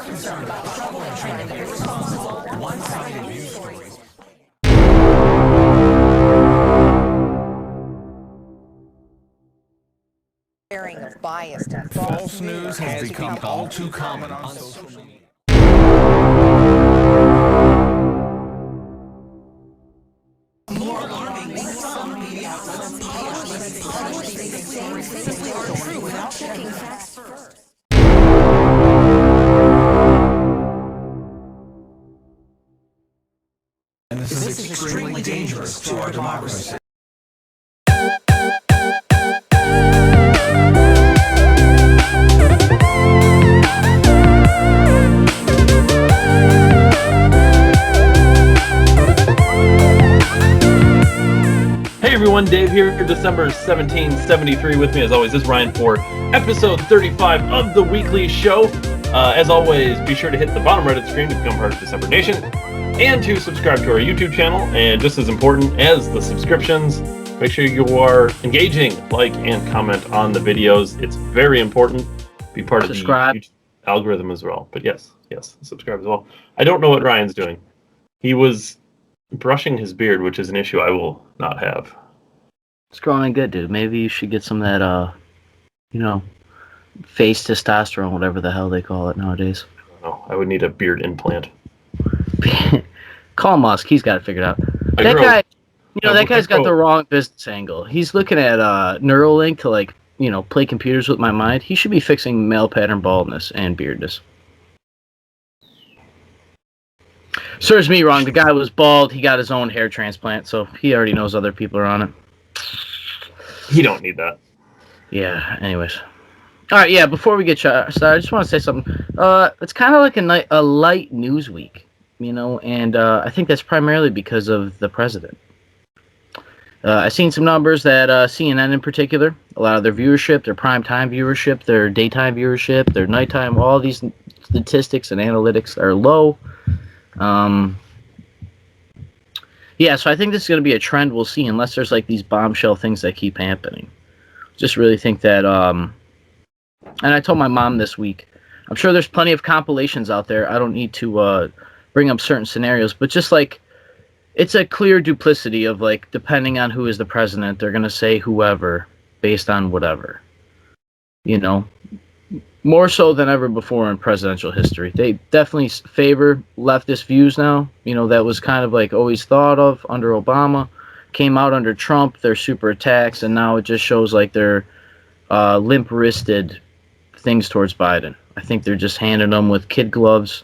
concerned about trouble and trying to irresponsible, one-sided news stories. Sharing of biased and False news has become all too common on social media. More alarming, some media outlets publish these stories simply aren't true without checking facts first. And this is extremely dangerous to our democracy. Hey everyone, Dave here, December 1773. With me as always is Ryan for episode 35 of the weekly show. As always, be sure to hit the bottom right of the screen to become part of December Nation and to subscribe to our YouTube channel. And just as important as the subscriptions, make sure you are engaging, like, and comment on the videos. It's very important. Be part of the YouTube algorithm as well. But yes, subscribe as well. I don't know what Ryan's doing. He was brushing his beard, which is an issue I will not have. It's growing good, dude. Maybe you should get some of that, face testosterone, whatever the hell they call it nowadays. No, I would need a beard implant. Call Musk. He's got it figured out. That guy's got the wrong business angle. He's looking at Neuralink to, play computers with my mind. He should be fixing male pattern baldness and beardness. Serves me wrong. The guy was bald. He got his own hair transplant, so he already knows other people are on it. He don't need that. Yeah, anyways. All right, yeah, before we get started, I just want to say something. It's kind of like a light news week, and I think that's primarily because of the president. I've seen some numbers that CNN in particular, a lot of their viewership, their primetime viewership, their daytime viewership, their nighttime, all these statistics and analytics are low. So I think this is going to be a trend we'll see unless there's these bombshell things that keep happening. Just really think that, and I told my mom this week, I'm sure there's plenty of compilations out there. I don't need to bring up certain scenarios, but just it's a clear duplicity of depending on who is the president, they're going to say whoever based on whatever, more so than ever before in presidential history. They definitely favor leftist views now. That was kind of always thought of under Obama. Came out under Trump, they're super attacks, and now it just shows they're limp-wristed things towards Biden. I think they're just handing them with kid gloves,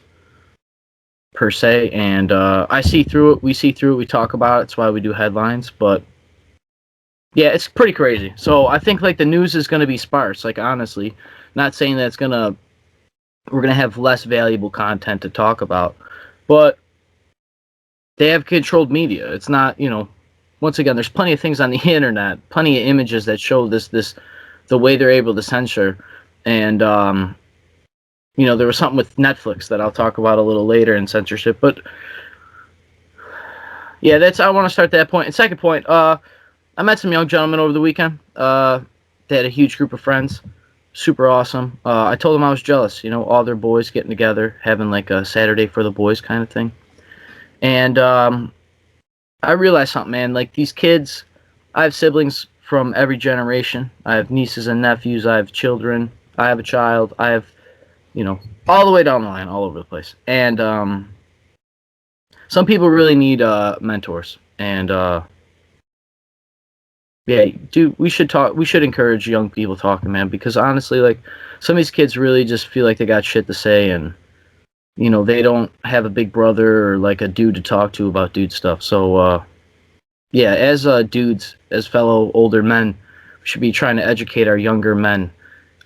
per se, and I see through it. We see through it. We talk about it. That's why we do headlines, but yeah, it's pretty crazy. So I think the news is going to be sparse, honestly. Not saying that we're gonna have less valuable content to talk about, but they have controlled media. It's not, once again, there's plenty of things on the internet, plenty of images that show this the way they're able to censor, and there was something with Netflix that I'll talk about a little later in censorship. But yeah, I want to start that point. And second point, I met some young gentlemen over the weekend. They had a huge group of friends. Super awesome. I told them I was jealous, all their boys getting together, having a Saturday for the boys kind of thing. And I realized something, man. These kids, I have siblings from every generation. I have nieces and nephews. I have children. I have a child. I have, all the way down the line, all over the place. And some people really need mentors. And yeah, dude, we should talk. We should encourage young people talking, man, because honestly, some of these kids really just feel like they got shit to say, and they don't have a big brother or a dude to talk to about dude stuff. So, yeah, as dudes, as fellow older men, we should be trying to educate our younger men.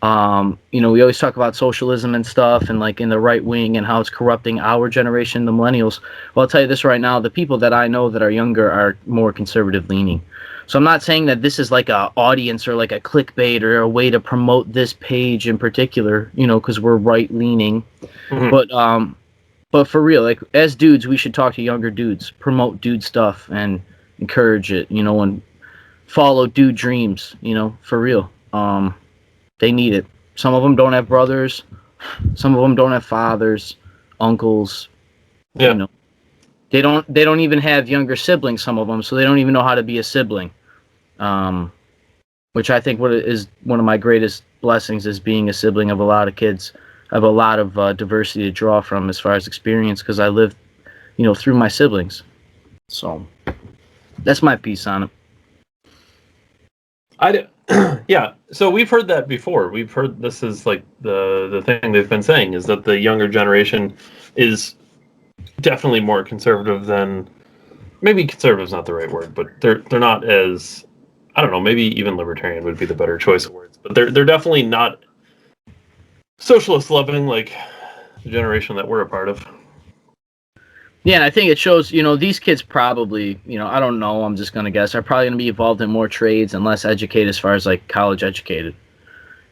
We always talk about socialism and stuff, and in the right wing and how it's corrupting our generation, the millennials. Well, I'll tell you this right now: the people that I know that are younger are more conservative leaning. So I'm not saying that this is a audience or a clickbait or a way to promote this page in particular, because we're right-leaning. Mm-hmm. But for real, as dudes, we should talk to younger dudes, promote dude stuff, and encourage it, and follow dude dreams, for real. They need it. Some of them don't have brothers, Some of them don't have fathers, uncles. Yeah. You know, they don't even have younger siblings. Some of them, so they don't even know how to be a sibling. Which I think is one of my greatest blessings is being a sibling of a lot of kids. I have a lot of diversity to draw from as far as experience because I lived, through my siblings. So that's my piece on it. Yeah. So we've heard that before. We've heard this is like the thing they've been saying is that the younger generation is definitely more conservative than, maybe conservative is not the right word, but they're not as, I don't know, maybe even libertarian would be the better choice of words, but they're definitely not socialist loving like the generation that we're a part of. Yeah, and I think it shows, these kids probably, I don't know, I'm just going to guess, are probably going to be involved in more trades and less educated as far as, like, college educated.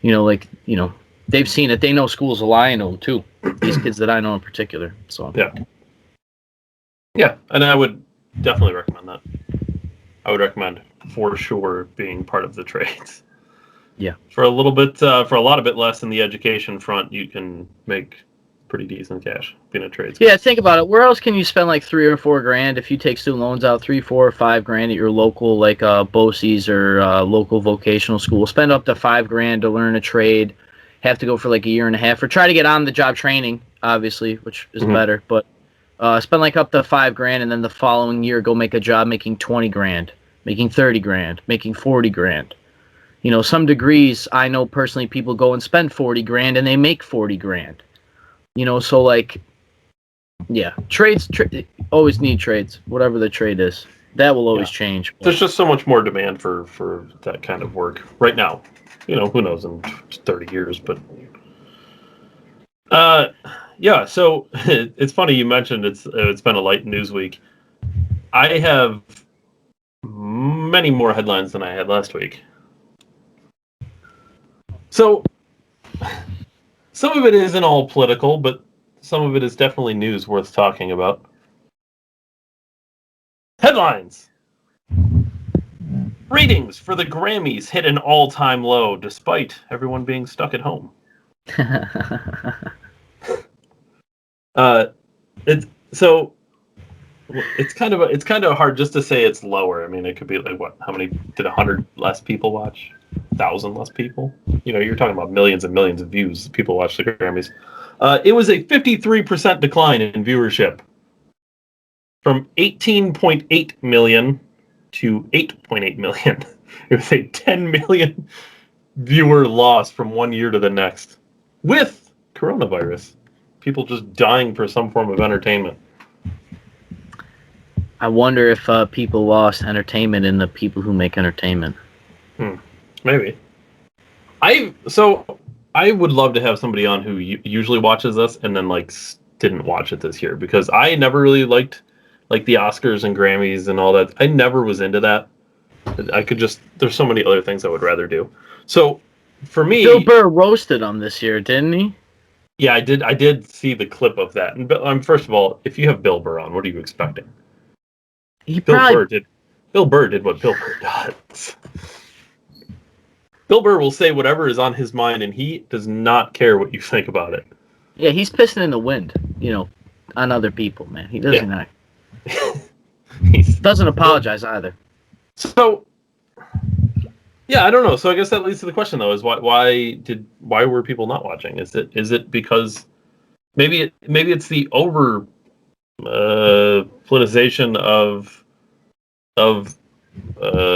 They've seen it. They know school's a lie in them, too. These kids that I know in particular. So Yeah. Yeah, and I would definitely recommend that. I would recommend, for sure, being part of the trades. Yeah. For a little bit, for a lot of bit less in the education front, you can make pretty decent cash being a trades. Yeah, think about it. Where else can you spend like $3 or $4 if you take student loans out? 3, 4, or $5 at your local like BOCES or local vocational school. Spend up to $5 to learn a trade. Have to go for like a year and a half or try to get on the job training, obviously, which is better. But spend like up to $5 and then the following year go make a job making $20, making $30, making $40. Some degrees I know personally people go and spend $40 and they make $40. So like, yeah, trades always need trades, whatever the trade is. That will always change. There's just so much more demand for that kind of work right now. Who knows in 30 years, but yeah. So it's funny you mentioned it's been a light news week. I have many more headlines than I had last week. So some of it isn't all political, but some of it is definitely news worth talking about. Headlines. Ratings for the Grammys hit an all-time low despite everyone being stuck at home. It's kind of hard just to say it's lower. I mean, it could be like what? How many did 100 less people watch? 1,000 less people? You're talking about millions and millions of views. People watch the Grammys. It was a 53% decline in viewership, from 18.8 million to 8.8 million. It was a 10 million viewer loss from one year to the next, with coronavirus. People just dying for some form of entertainment. I wonder if people lost entertainment in the people who make entertainment. Maybe. I would love to have somebody on who usually watches this and then like didn't watch it this year, because I never really liked like the Oscars and Grammys and all that. I never was into that. There's so many other things I would rather do. So for me, Bill Burr roasted them this year, didn't he? Yeah, I did see the clip of that. And first of all, if you have Bill Burr on, what are you expecting? Bill Burr did what Bill Burr does. Bill Burr will say whatever is on his mind, and he does not care what you think about it. Yeah, he's pissing in the wind, on other people, man. He doesn't act. He doesn't apologize either. So, yeah, I don't know. So I guess that leads to the question, though: is why were people not watching? Is it because maybe it's the over politicization of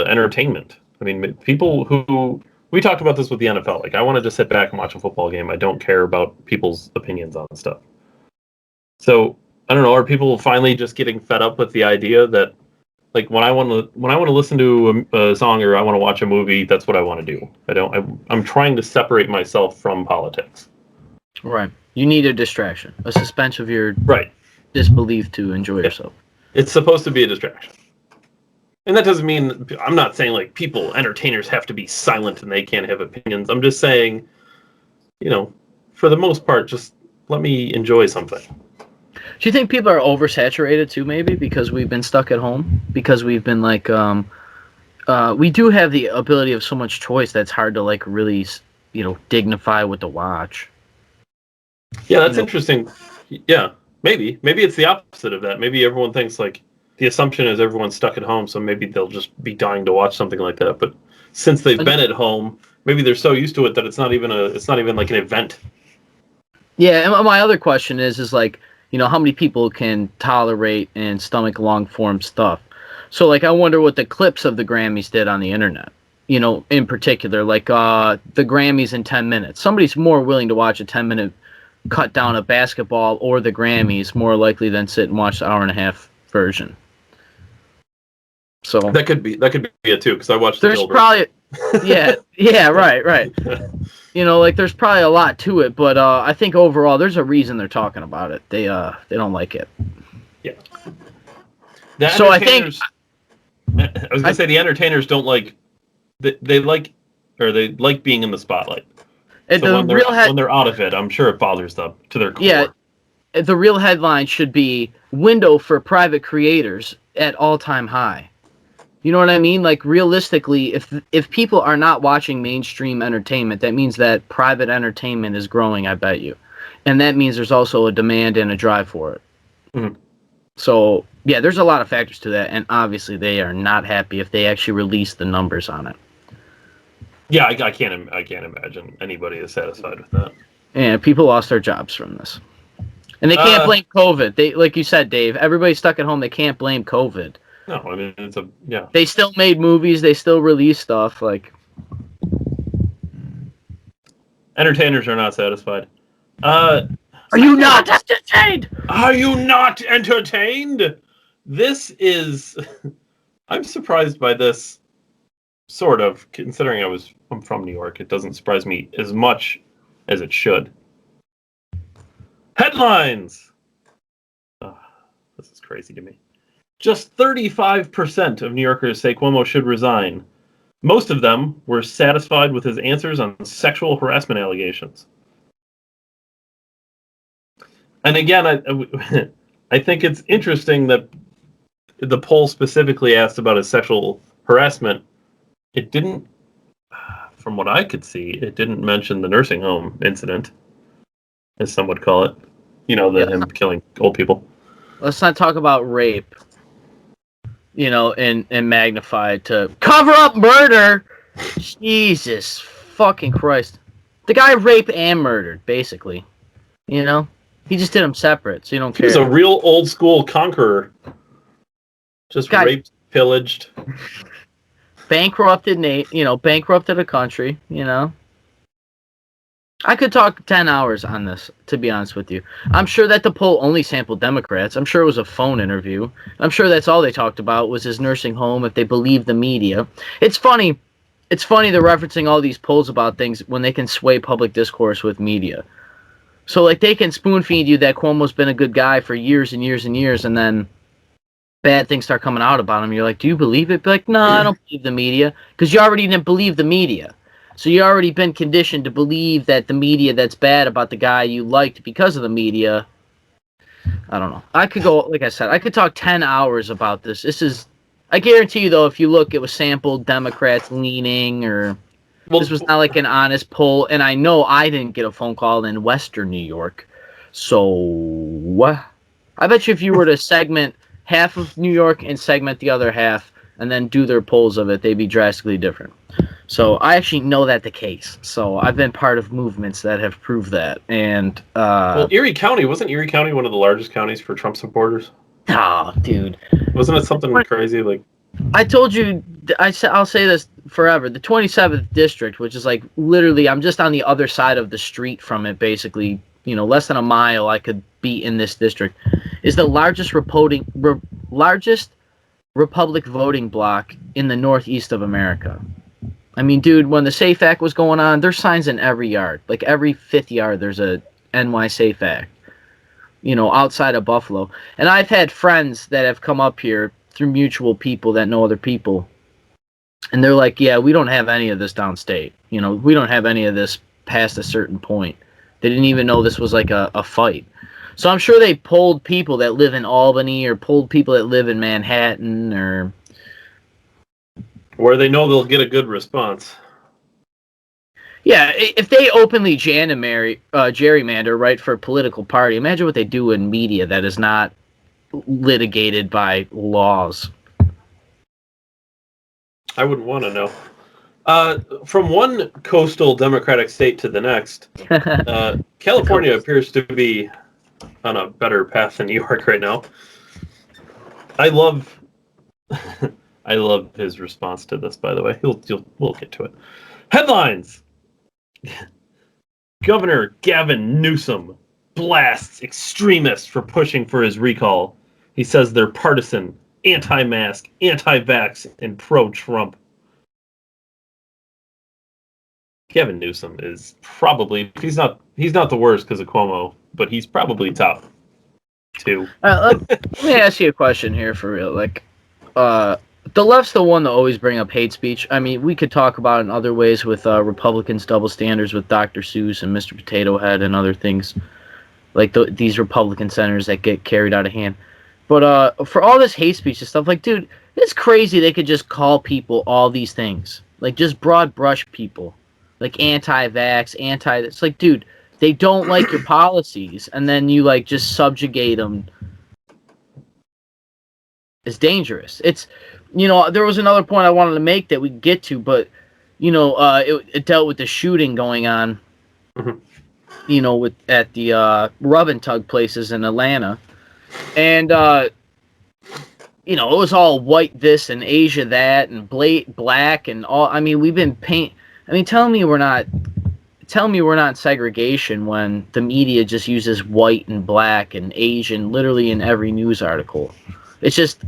entertainment? I mean, people who, we talked about this with the NFL. Like, I want to just sit back and watch a football game. I don't care about people's opinions on stuff. So I don't know. Are people finally just getting fed up with the idea that, like, when I want to listen to a song or I want to watch a movie, that's what I want to do. I'm trying to separate myself from politics. Right. You need a distraction, a suspension of your disbelief to enjoy yourself. It's supposed to be a distraction. And that doesn't mean, I'm not saying like entertainers have to be silent and they can't have opinions. I'm just saying, for the most part, just let me enjoy something. Do you think people are oversaturated too, maybe, because we've been stuck at home? Because we've been like, we do have the ability of so much choice that's hard to like really, dignify with the watch. Yeah, that's You know, interesting. Yeah, maybe it's the opposite of that. Maybe everyone thinks like the assumption is everyone's stuck at home, so maybe they'll just be dying to watch something like that. But since they've been at home, maybe they're so used to it that it's not even like an event. Yeah, and my other question is like, how many people can tolerate and stomach long form stuff? So like, I wonder what the clips of the Grammys did on the internet. In particular, like the Grammys in 10 minutes. Somebody's more willing to watch a 10-minute cut down of basketball or the Grammys more likely than sit and watch the hour and a half version. So that could be it too, because I watched there's the probably right. Like there's probably a lot to it, but I think overall there's a reason they're talking about it. They don't like it. Yeah. So I think I was gonna say the entertainers don't like they like being in the spotlight. So when they're out of it, I'm sure it bothers them to their core. Yeah, the real headline should be window for private creators at all-time high. You know what I mean? Like realistically, if people are not watching mainstream entertainment, that means that private entertainment is growing, I bet you. And that means there's also a demand and a drive for it. Mm-hmm. So, yeah, there's a lot of factors to that, and obviously they are not happy if they actually release the numbers on it. Yeah, I can't imagine anybody is satisfied with that. And people lost their jobs from this. And they can't blame COVID. They, like you said, Dave, everybody's stuck at home. They can't blame COVID. No, I mean, They still made movies. They still released stuff. Like, entertainers are not satisfied. Are you not entertained? Are you not entertained? This is... I'm surprised by this, sort of, considering I'm from New York. It doesn't surprise me as much as it should. Headlines! Oh, this is crazy to me. Just 35% of New Yorkers say Cuomo should resign. Most of them were satisfied with his answers on sexual harassment allegations. And again, I think it's interesting that the poll specifically asked about his sexual harassment. It didn't, from what I could see, it didn't mention the nursing home incident, as some would call it. Him killing old people. Let's not talk about rape. And magnified to cover up murder. Jesus fucking Christ. The guy raped and murdered, basically. He just did them separate, so you don't care. He was a real old school conqueror. Just raped, pillaged. Bankrupted a country, I could talk 10 hours on this, to be honest with you. I'm sure that the poll only sampled Democrats. I'm sure it was a phone interview. I'm sure that's all they talked about was his nursing home, if they believe the media. It's funny. It's funny they're referencing all these polls about things when they can sway public discourse with media. So, like, they can spoon-feed you that Cuomo's been a good guy for years and years and years, and then bad things start coming out about him. You're like, do you believe it? Be like, no, I don't believe the media. Because you already didn't believe the media. So you already been conditioned to believe that the media that's bad about the guy you liked because of the media. I don't know. I could go, like I said, I could talk 10 hours about this. I guarantee you, though, if you look, it was sampled Democrats leaning, or this was not like an honest poll. And I know I didn't get a phone call in Western New York. So I bet you if you were to segment half of New York and segment the other half and then do their polls of it, they'd be drastically different. So I actually know that the case. So I've been part of movements that have proved that. And Erie County, wasn't Erie County one of the largest counties for Trump supporters? Oh, dude. Wasn't it something crazy? Like, I told you, I'll say this forever. The 27th district, which is like literally, I'm just on the other side of the street from it, basically, less than a mile I could be in this district, is the largest Republic voting block in the Northeast of America. I mean, dude, when the SAFE Act was going on, there's signs in every yard. Like every fifth yard, there's a NY SAFE Act, outside of Buffalo. And I've had friends that have come up here through mutual people that know other people. And they're like, yeah, we don't have any of this downstate. We don't have any of this past a certain point. They didn't even know this was like a fight. So I'm sure they polled people that live in Albany or polled people that live in Manhattan or... where they know they'll get a good response. Yeah, if they openly gerrymander, right, for a political party, imagine what they do in media that is not litigated by laws. I wouldn't want to know. From one coastal Democratic state to the next, California appears to be on a better path than New York right now. I love, I love his response to this. By the way, we'll get to it. Headlines: Governor Gavin Newsom blasts extremists for pushing for his recall. He says they're partisan, anti-mask, anti-vax, and pro-Trump. Gavin Newsom is probably he's not the worst because of Cuomo, but he's probably top two. Let me ask you a question here for real. Like, the left's the one to always bring up hate speech. I mean, we could talk about it in other ways with Republicans' double standards with Dr. Seuss and Mr. Potato Head and other things, like these Republican senators that get carried out of hand. But for all this hate speech and stuff, like, dude, it's crazy they could just call people all these things. Like, just broad brush people. Like, anti-vax, it's like, dude, they don't like your policies, and then you, like, just subjugate them. It's dangerous. It's, there was another point I wanted to make that we get to, but, it dealt with the shooting going on, at the rub and tug places in Atlanta. And, it was all white this and Asia that and black and all. I mean, we've been tell me we're not in segregation when the media just uses white and black and Asian literally in every news article. It's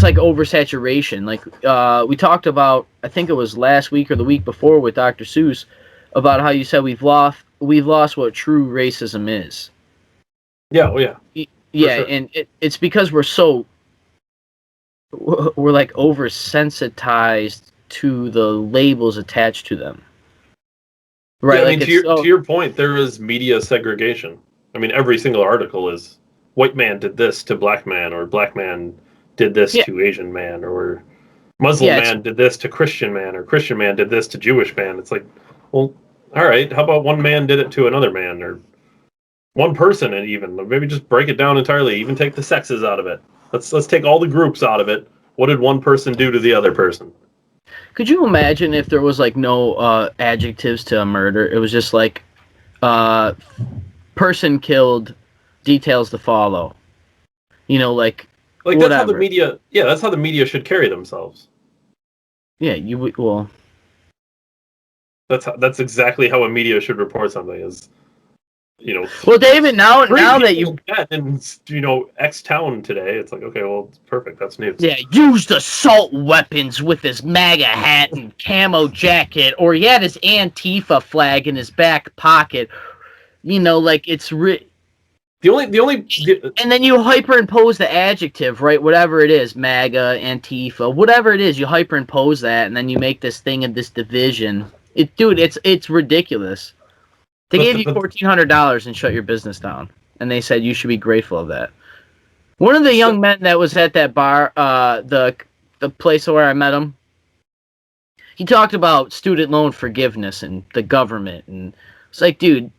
like oversaturation. Like, we talked about, I think it was last week or the week before with Dr. Seuss, about how you said we've lost what true racism is. Yeah, oh yeah. Yeah, sure. And it's because we're like oversensitized to the labels attached to them. Right. Yeah, I mean, to your point, there is media segregation. I mean, every single article is white man did this to black man, or black man did this to Asian man, or Muslim man did this to Christian man, or Christian man did this to Jewish man. It's like, well, all right, how about one man did it to another man, or one person, and even maybe just break it down entirely, even take the sexes out of it. Let's take all the groups out of it. What did one person do to the other person? Could you imagine if there was like no adjectives to a murder? It was just like person killed, details to follow. Like whatever. That's how the media. Yeah, that's how the media should carry themselves. Yeah, you would. Well, that's exactly how a media should report something. Is Well, David, now that you in X town today, it's like, okay, well, it's perfect. That's news. Yeah, used assault weapons with his MAGA hat and camo jacket, or he had his Antifa flag in his back pocket. Like it's the only and then you hyperimpose the adjective, right? Whatever it is, MAGA, Antifa, whatever it is, you hyperimpose that, and then you make this thing of this division. It's ridiculous. They gave you $1,400 and shut your business down, and they said you should be grateful of that. One of the young men that was at that bar, the place where I met him, he talked about student loan forgiveness and the government, and it's like, dude,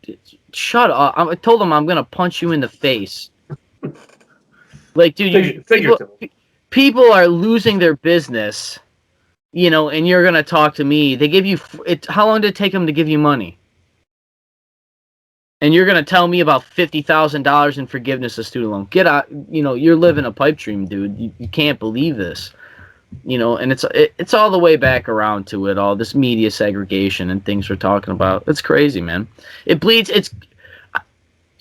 shut up! I told him I'm gonna punch you in the face. Like, dude, people are losing their business, and you're gonna talk to me. They give you how long did it take them to give you money? And you're going to tell me about $50,000 in forgiveness of student loan. Get out, you're living a pipe dream, dude. You can't believe this. And it's all the way back around to it all, this media segregation and things we're talking about. It's crazy, man. It bleeds.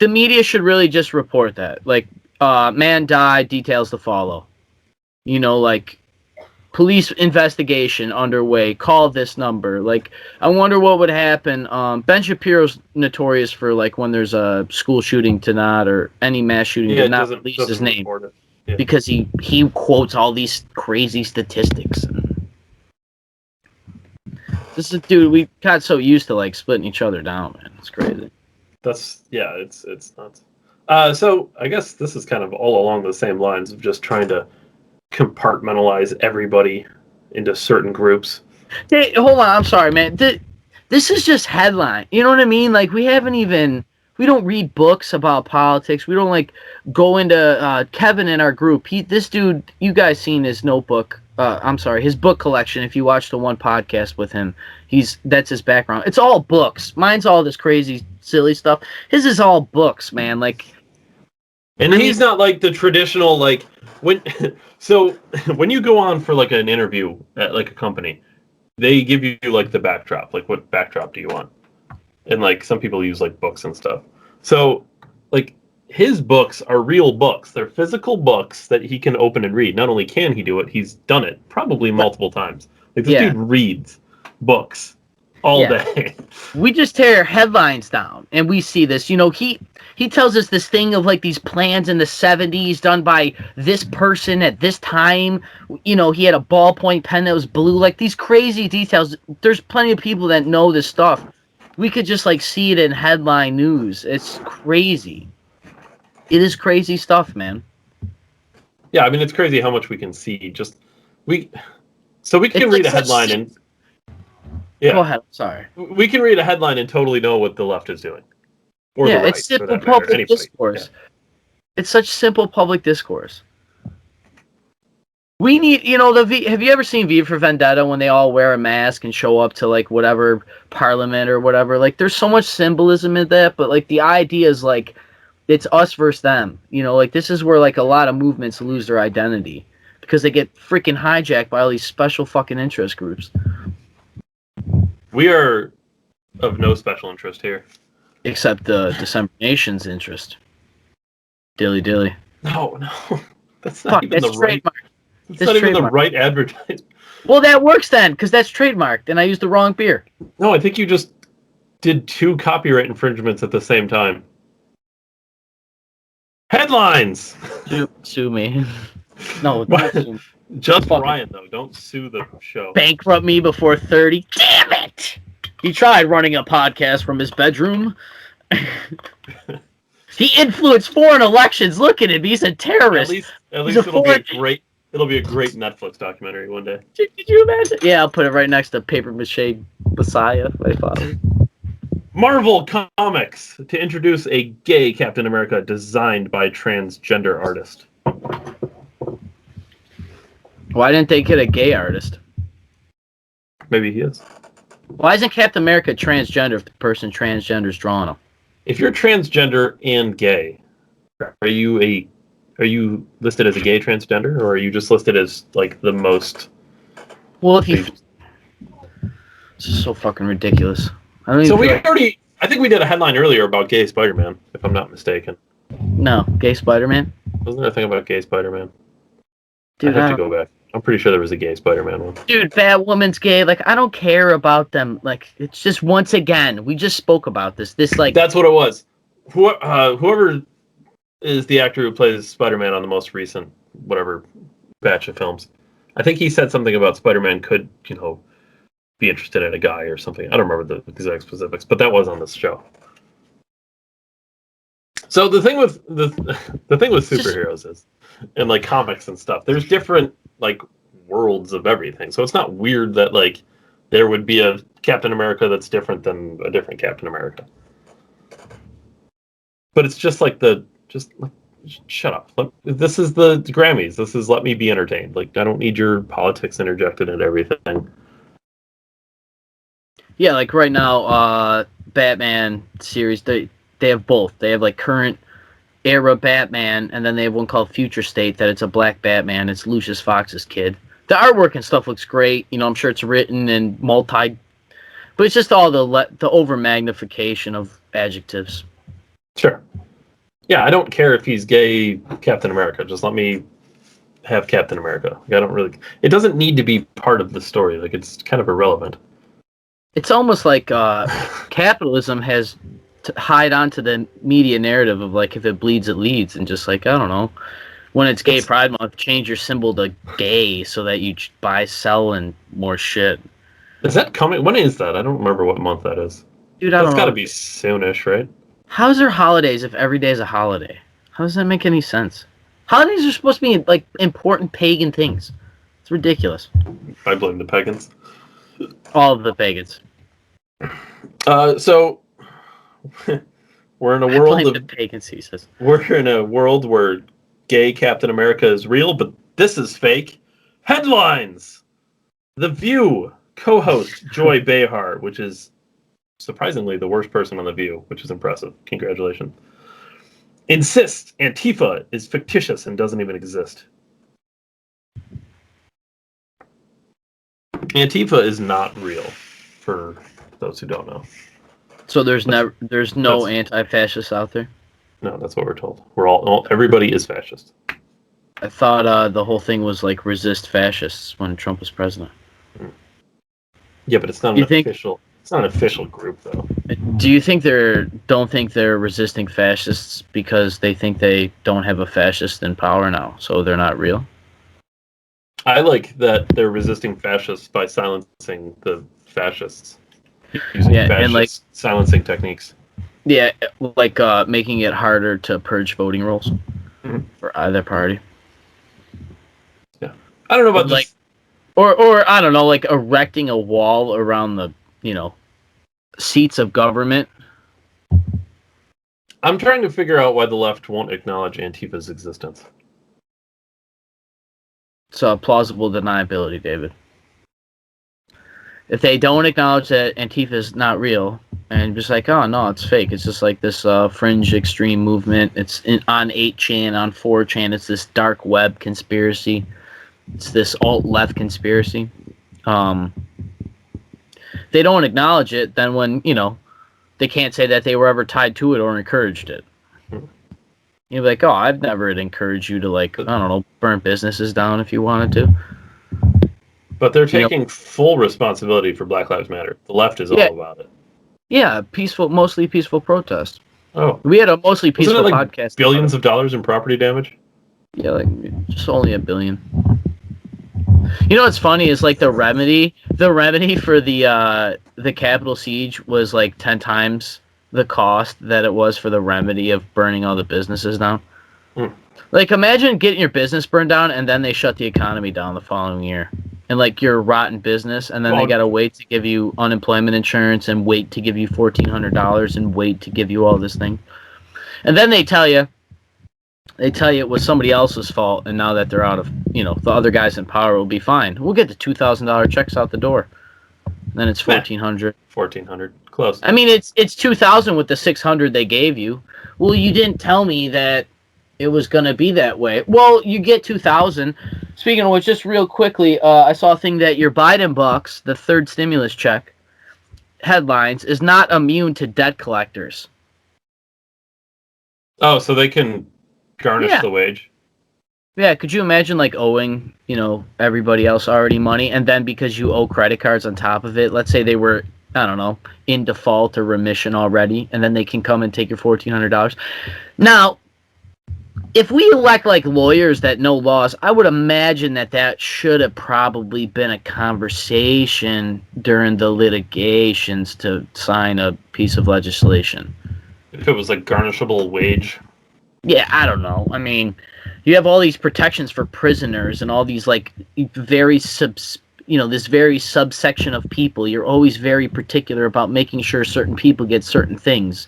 The media should really just report that. Like, man died, details to follow. Like, police investigation underway. Call this number. Like, I wonder what would happen. Ben Shapiro's notorious for, like, when there's a school shooting to not, or any mass shooting to not release his name. Yeah. Because he quotes all these crazy statistics. This is, dude, we got so used to, like, splitting each other down, man. It's crazy. It's nuts. So I guess this is kind of all along the same lines of just trying to compartmentalize everybody into certain groups. Hey, hold on, I'm sorry, man. Did This is just headline. You know what I mean? Like, we don't read books about politics. We don't, like, go into, Kevin in our group. This dude, you guys seen his notebook. His book collection. If you watch the one podcast with him, that's his background. It's all books. Mine's all this crazy, silly stuff. His is all books, man. Like, and he's not like the traditional, like, when you go on for like an interview at like a company, they give you like the backdrop, like what backdrop do you want? And like some people use like books and stuff. So like his books are real books. They're physical books that he can open and read. Not only can he do it, he's done it probably multiple times. Like this dude reads books all day. We just tear headlines down and we see this. You know, he tells us this thing of like these plans in the 70s done by this person at this time. You know, he had a ballpoint pen that was blue. Like these crazy details. There's plenty of people that know this stuff. We could just like see it in headline news. It's crazy. It is crazy stuff, man. Yeah, I mean, it's crazy how much we can see. We can read a headline and... Yeah. Go ahead. Sorry. We can read a headline and totally know what the left is doing. Or the right, it's simple public discourse. Yeah. It's such simple public discourse. We need, you know, have you ever seen V for Vendetta when they all wear a mask and show up to like whatever parliament or whatever? Like, there's so much symbolism in that, but like the idea is like it's us versus them. You know, like this is where like a lot of movements lose their identity because they get freaking hijacked by all these special fucking interest groups. We are of no special interest here. Except the December Nation's interest. Dilly. No. That's not even the right... It's not even the right advertisement. Well, that works then, because that's trademarked, and I used the wrong beer. No, I think you just did 2 copyright infringements at the same time. Headlines! Sue me. No, just Ryan, though. Don't sue the show. Bankrupt me before 30. Damn it! He tried running a podcast from his bedroom. He influenced foreign elections. Look at him. He's a terrorist. At least it'll be a great Netflix documentary one day. Could you imagine? Yeah, I'll put it right next to Paper Mache Messiah, my father. Marvel Comics to introduce a gay Captain America designed by transgender artist. Why didn't they get a gay artist? Maybe he is. Why isn't Captain America transgender if the person transgender's drawing him? If you're transgender and gay, are you listed as a gay transgender, or are you just listed as like the most? Well, if you, this is so fucking ridiculous. I think we did a headline earlier about gay Spider-Man, if I'm not mistaken. No, gay Spider-Man. Wasn't there a thing about gay Spider-Man? Dude, I have to go back. I'm pretty sure there was a gay Spider-Man one. Dude, Batwoman's gay. Like, I don't care about them. Like, it's just, once again, we just spoke about this. That's what it was. Whoever is the actor who plays Spider-Man on the most recent, whatever, batch of films, I think he said something about Spider-Man could, be interested in a guy or something. I don't remember the exact specifics, but that was on this show. So the thing with superheroes is, and like comics and stuff, there's different like worlds of everything. So it's not weird that like there would be a Captain America that's different than a different Captain America. But it's just like shut up. This is the Grammys. This is let me be entertained. Like, I don't need your politics interjected into everything. Yeah, like right now, Batman series, they have both. They have like current era Batman, and then they have one called Future State that it's a black Batman. It's Lucius Fox's kid. The artwork and stuff looks great. I'm sure it's written in but it's just all the over magnification of adjectives. Sure. Yeah, I don't care if he's gay Captain America. Just let me have Captain America. Like, it doesn't need to be part of the story. Like, it's kind of irrelevant. It's almost like capitalism has hide onto the media narrative of like, if it bleeds, it leads, and just like, I don't know, when it's Gay Pride Month, change your symbol to gay so that you buy, sell, and more shit. Is that coming? When is that? I don't remember what month that is. Dude, I don't know. That's got to be soonish, right? How's there holidays if every day is a holiday? How does that make any sense? Holidays are supposed to be like important pagan things. It's ridiculous. I blame the pagans. All of the pagans. So we're in a I world blame of the pagans, he says. we're in a world where gay Captain America is real, but this is fake. Headlines: The View co-host Joy Behar, which is surprisingly the worst person on The View, which is impressive. Congratulations. Insists Antifa is fictitious and doesn't even exist. Antifa is not real, for those who don't know. So there's no anti-fascists out there? No, that's what we're told. Everybody is fascist. I thought the whole thing was like resist fascists when Trump was president. Yeah, but it's not It's not an official group, though. Do you think don't think they're resisting fascists because they think they don't have a fascist in power now, so they're not real? I like that they're resisting fascists by silencing the fascists using fascist silencing techniques. Yeah, like making it harder to purge voting rolls for either party. Yeah, I don't know about like, or I don't know, like erecting a wall around the seats of government. I'm trying to figure out why the left won't acknowledge Antifa's existence. It's a plausible deniability, David. If they don't acknowledge that Antifa is not real, and just like, oh no, it's fake. It's just like this fringe extreme movement. It's on 8chan, on 4chan. It's this dark web conspiracy. It's this alt-left conspiracy. They don't acknowledge it, then when, they can't say that they were ever tied to it or encouraged it. You'd be like, oh, I've never encouraged you to, like, I don't know, burn businesses down if you wanted to. But they're taking full responsibility for Black Lives Matter. The left is all about it. Yeah, mostly peaceful protest. Oh. We had a mostly peaceful podcast. Billions of dollars in property damage? Yeah, like just only $1 billion. You know what's funny is like the remedy for the Capitol siege was like 10 times the cost that it was for the remedy of burning all the businesses down. Like imagine getting your business burned down and then they shut the economy down the following year. And like you're a rotten business and then they gotta wait to give you unemployment insurance and wait to give you $1,400 and wait to give you all this thing. And then they tell you it was somebody else's fault, and now that they're out of, the other guys in power will be fine. We'll get the $2,000 checks out the door. Then it's $1,400. $1,400, close. I mean, it's $2,000 with the $600 they gave you. Well, you didn't tell me that it was gonna be that way. Well, you get $2,000. Speaking of which, just real quickly, I saw a thing that your Biden bucks, the third stimulus check, headlines, is not immune to debt collectors. Oh, so they can garnish the wage. Yeah, could you imagine like owing, everybody else already money, and then because you owe credit cards on top of it, let's say they were, I don't know, in default or remission already, and then they can come and take your $1,400. Now, if we elect like lawyers that know laws, I would imagine that should have probably been a conversation during the litigations to sign a piece of legislation. If it was like garnishable wage. Yeah, I don't know. I mean, you have all these protections for prisoners and all these like very this very subsection of people. You're always very particular about making sure certain people get certain things.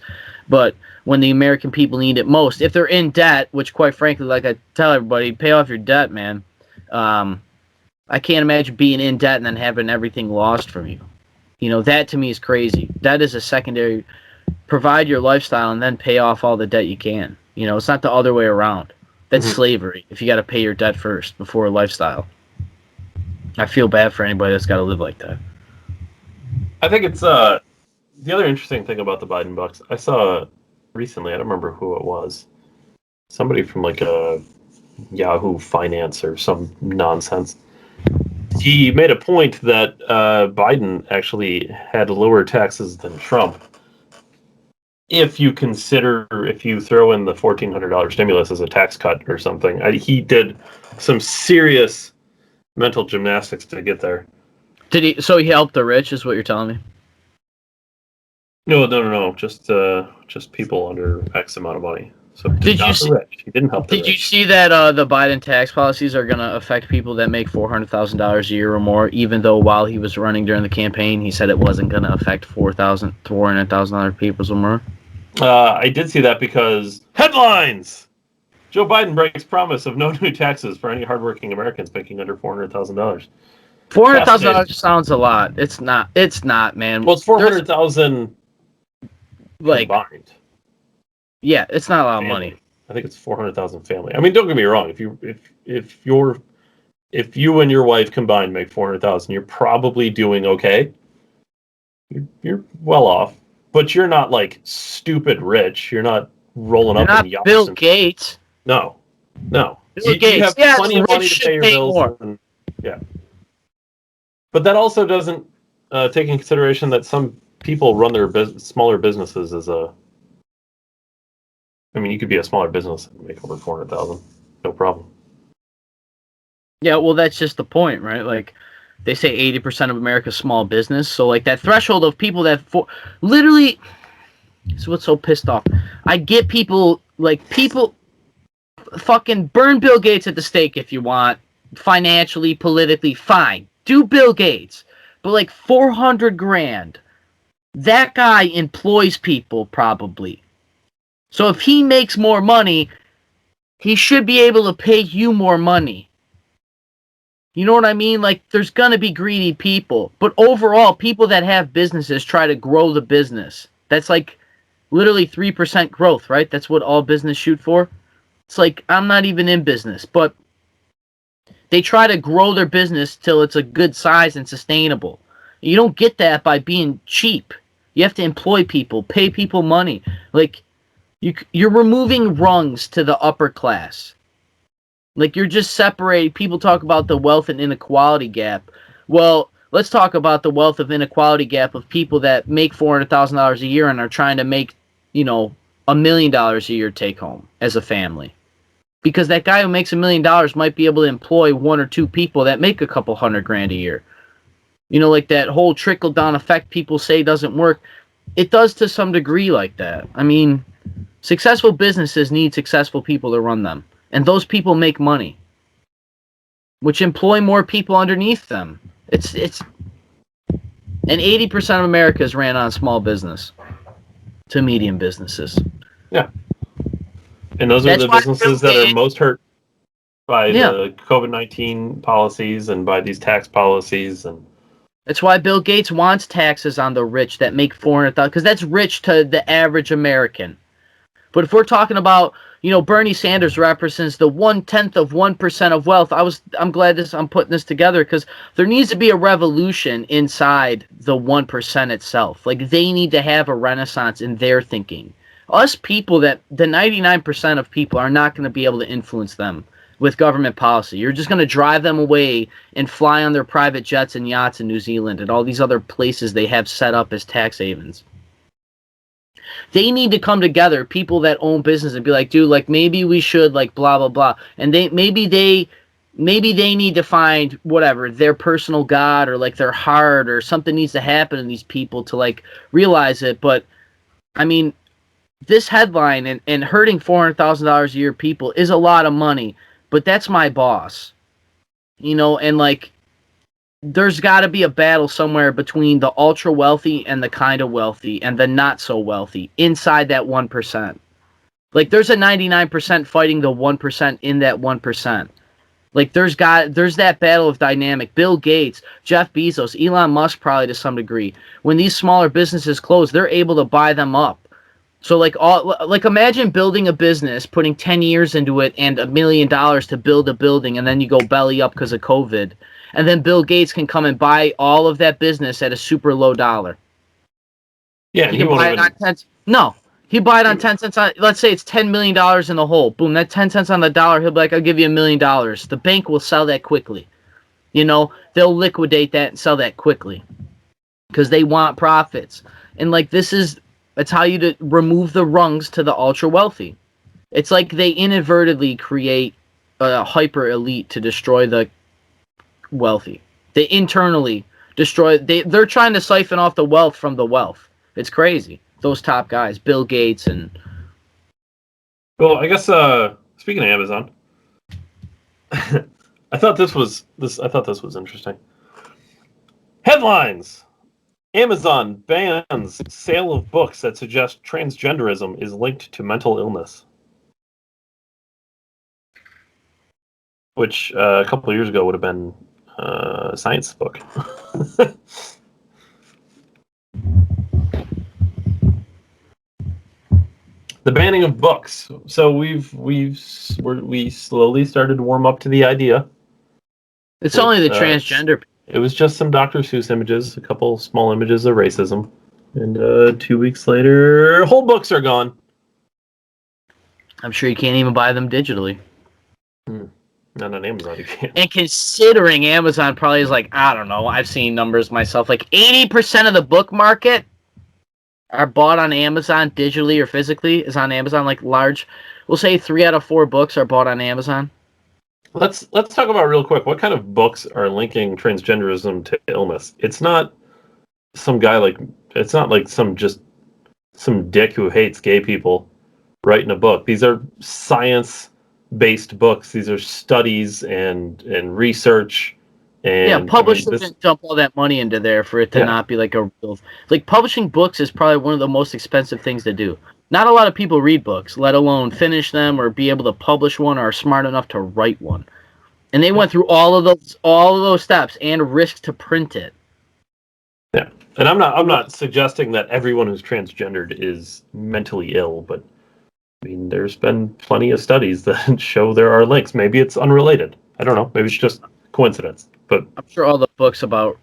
But when the American people need it most, if they're in debt, which quite frankly, like I tell everybody, pay off your debt, man. I can't imagine being in debt and then having everything lost from you. That to me is crazy. That is a secondary. Provide your lifestyle and then pay off all the debt you can. It's not the other way around. That's slavery. If you got to pay your debt first before a lifestyle. I feel bad for anybody that's got to live like that. I think it's the other interesting thing about the Biden bucks. I saw recently, I don't remember who it was. Somebody from like a Yahoo Finance or some nonsense. He made a point that Biden actually had lower taxes than Trump. If you throw in the $1,400 stimulus as a tax cut or something, he did some serious mental gymnastics to get there. Did he? So he helped the rich, is what you're telling me? No. Just people under X amount of money. So did you see? Rich. He didn't help. Did you see that the Biden tax policies are going to affect people that make $400,000 a year or more? Even though while he was running during the campaign, he said it wasn't going to affect $400,000 people or more. I did see that because headlines: Joe Biden breaks promise of no new taxes for any hardworking Americans making under $400,000. $400,000 sounds a lot. It's not. It's not, man. Well, it's 400,000 combined. Yeah, it's not a lot of money. I think it's 400,000 family. I mean, don't get me wrong. If you and your wife combined make 400,000, you're probably doing okay. You're well off, but you're not like stupid rich. You're not rolling up in yachts. Bill Gates. No. Bill Gates. You have plenty of money to pay your bills. Yeah. But that also doesn't take in consideration that some people run their smaller businesses as a. I mean, you could be a smaller business and make over 400,000, no problem. Yeah, well, that's just the point, right? Like, they say 80% of America's small business, so like that threshold of people that literally. This is what's so pissed off. I get people fucking burn Bill Gates at the stake if you want, financially, politically, fine. Do Bill Gates, but like 400 grand. That guy employs people probably. So if he makes more money, he should be able to pay you more money. You know what I mean? Like, there's going to be greedy people. But overall, people that have businesses try to grow the business. That's like literally 3% growth, right? That's what all business shoot for. It's like, I'm not even in business, but they try to grow their business till it's a good size and sustainable. You don't get that by being cheap. You have to employ people, pay people money. Like, you're removing rungs to the upper class. Like, you're just separating. People talk about the wealth and inequality gap. Well, let's talk about the wealth of inequality gap of people that make $400,000 a year and are trying to make, $1 million a year take home as a family. Because that guy who makes $1 million might be able to employ one or two people that make a couple $100,000 a year. Like that whole trickle-down effect people say doesn't work. It does to some degree like that. I mean, successful businesses need successful people to run them. And those people make money, which employ more people underneath them. And 80% of America is ran on small business to medium businesses. Yeah. And those are the businesses that are most hurt by the COVID-19 policies and by these tax policies. And that's why Bill Gates wants taxes on the rich that make $400,000, because that's rich to the average American. But if we're talking about, Bernie Sanders represents the 0.1% of wealth. I'm glad I'm putting this together because there needs to be a revolution inside the 1% itself. Like, they need to have a renaissance in their thinking. Us people, the 99% of people are not going to be able to influence them with government policy. You're just going to drive them away and fly on their private jets and yachts in New Zealand and all these other places they have set up as tax havens. They need to come together, people that own business, and be like, dude, like, maybe we should, like, blah, blah, blah. And maybe they need to find, whatever, their personal God or, like, their heart or something needs to happen in these people to, like, realize it. But, I mean, this headline and hurting $400,000 a year people is a lot of money, but that's my boss. And, like, there's got to be a battle somewhere between the ultra wealthy and the kind of wealthy and the not so wealthy inside that 1%. Like, there's a 99% fighting the 1% in that 1%. Like, there's that battle of dynamic. Bill Gates, Jeff Bezos, Elon Musk probably to some degree. When these smaller businesses close, they're able to buy them up. So, imagine building a business, putting 10 years into it and $1 million to build a building, and then you go belly up because of COVID. And then Bill Gates can come and buy all of that business at a super low dollar. Yeah, he can buy it on 10 cents. No, he buy it on 10 cents. Let's say it's $10 million in the hole. Boom, that 10 cents on the dollar, he'll be like, I'll give you $1 million. The bank will sell that quickly. They'll liquidate that and sell that quickly because they want profits. And it's how you remove the rungs to the ultra wealthy. It's like they inadvertently create a hyper elite to destroy the wealthy. They internally destroy. They're trying to siphon off the wealth from the wealth. It's crazy. Those top guys, Bill Gates and Well, I guess speaking of Amazon, I thought this was interesting. Headlines: Amazon bans sale of books that suggest transgenderism is linked to mental illness. Which a couple of years ago would have been a science book. The banning of books. So we slowly started to warm up to the idea. It's only the transgender. It was just some Dr. Seuss images, a couple small images of racism, and 2 weeks later, whole books are gone. I'm sure you can't even buy them digitally. Not on Amazon, you can't. And considering Amazon probably is like, I don't know, I've seen numbers myself, like 80% of the book market are bought on Amazon digitally or physically, is on Amazon, like large. We'll say 3 out of 4 books are bought on Amazon. Let's talk about real quick, what kind of books are linking transgenderism to illness? It's not some guy it's not like some dick who hates gay people writing a book. These are science-based books. These are studies and research. And publishers didn't dump all that money into there for it to not be like a real... Like, publishing books is probably one of the most expensive things to do. Not a lot of people read books, let alone finish them or be able to publish one or are smart enough to write one. And they went through all of those steps and risked to print it. Yeah, and I'm not suggesting that everyone who's transgendered is mentally ill, but I mean, there's been plenty of studies that show there are links. Maybe it's unrelated. I don't know. Maybe it's just coincidence. But I'm sure all the books about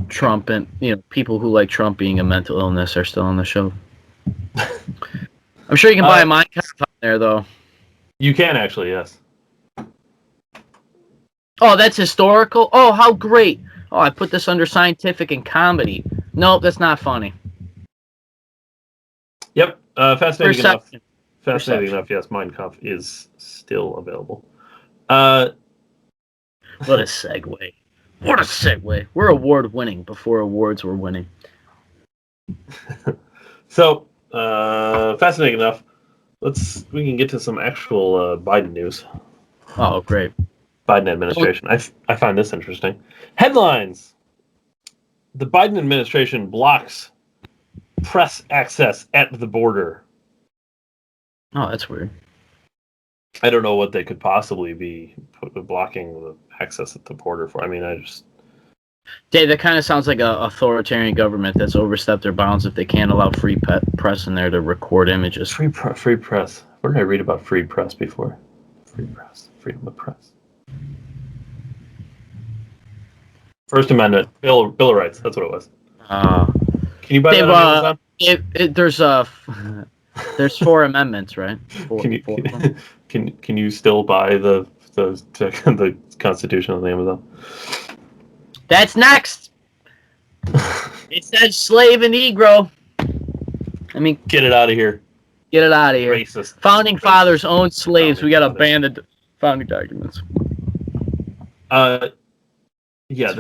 Trump and people who like Trump being a mental illness are still on the shelf. I'm sure you can buy a Mein Kampf on there, though. You can actually, yes. Oh, that's historical? Oh, how great. Oh, I put this under scientific and comedy. Nope, that's not funny. Yep. Fascinating Perception. enough, yes, Mein Kampf is still available. What a segue. What a segue. We're award-winning before awards were winning. So, fascinating enough, we can get to some actual Biden news. Oh, great. Biden administration. I find this interesting. Headlines: The Biden administration blocks press access at the border. Oh, that's weird. I don't know what they could possibly be blocking the access at the border for. I mean, Dave, that kind of sounds like an authoritarian government that's overstepped their bounds if they can't allow free press in there to record images. Free press. Where did I read about free press before? Free press. Freedom of press. First Amendment. Bill of Rights. That's what it was. Can you buy Dave, that on Amazon? There's 4 amendments, right? Can you still buy the Constitution on Amazon? That's next. It says slave and Negro. I mean, get it out of here. Get it out of here. Racist. Founding fathers owned slaves. We got to ban the founding documents. Yeah,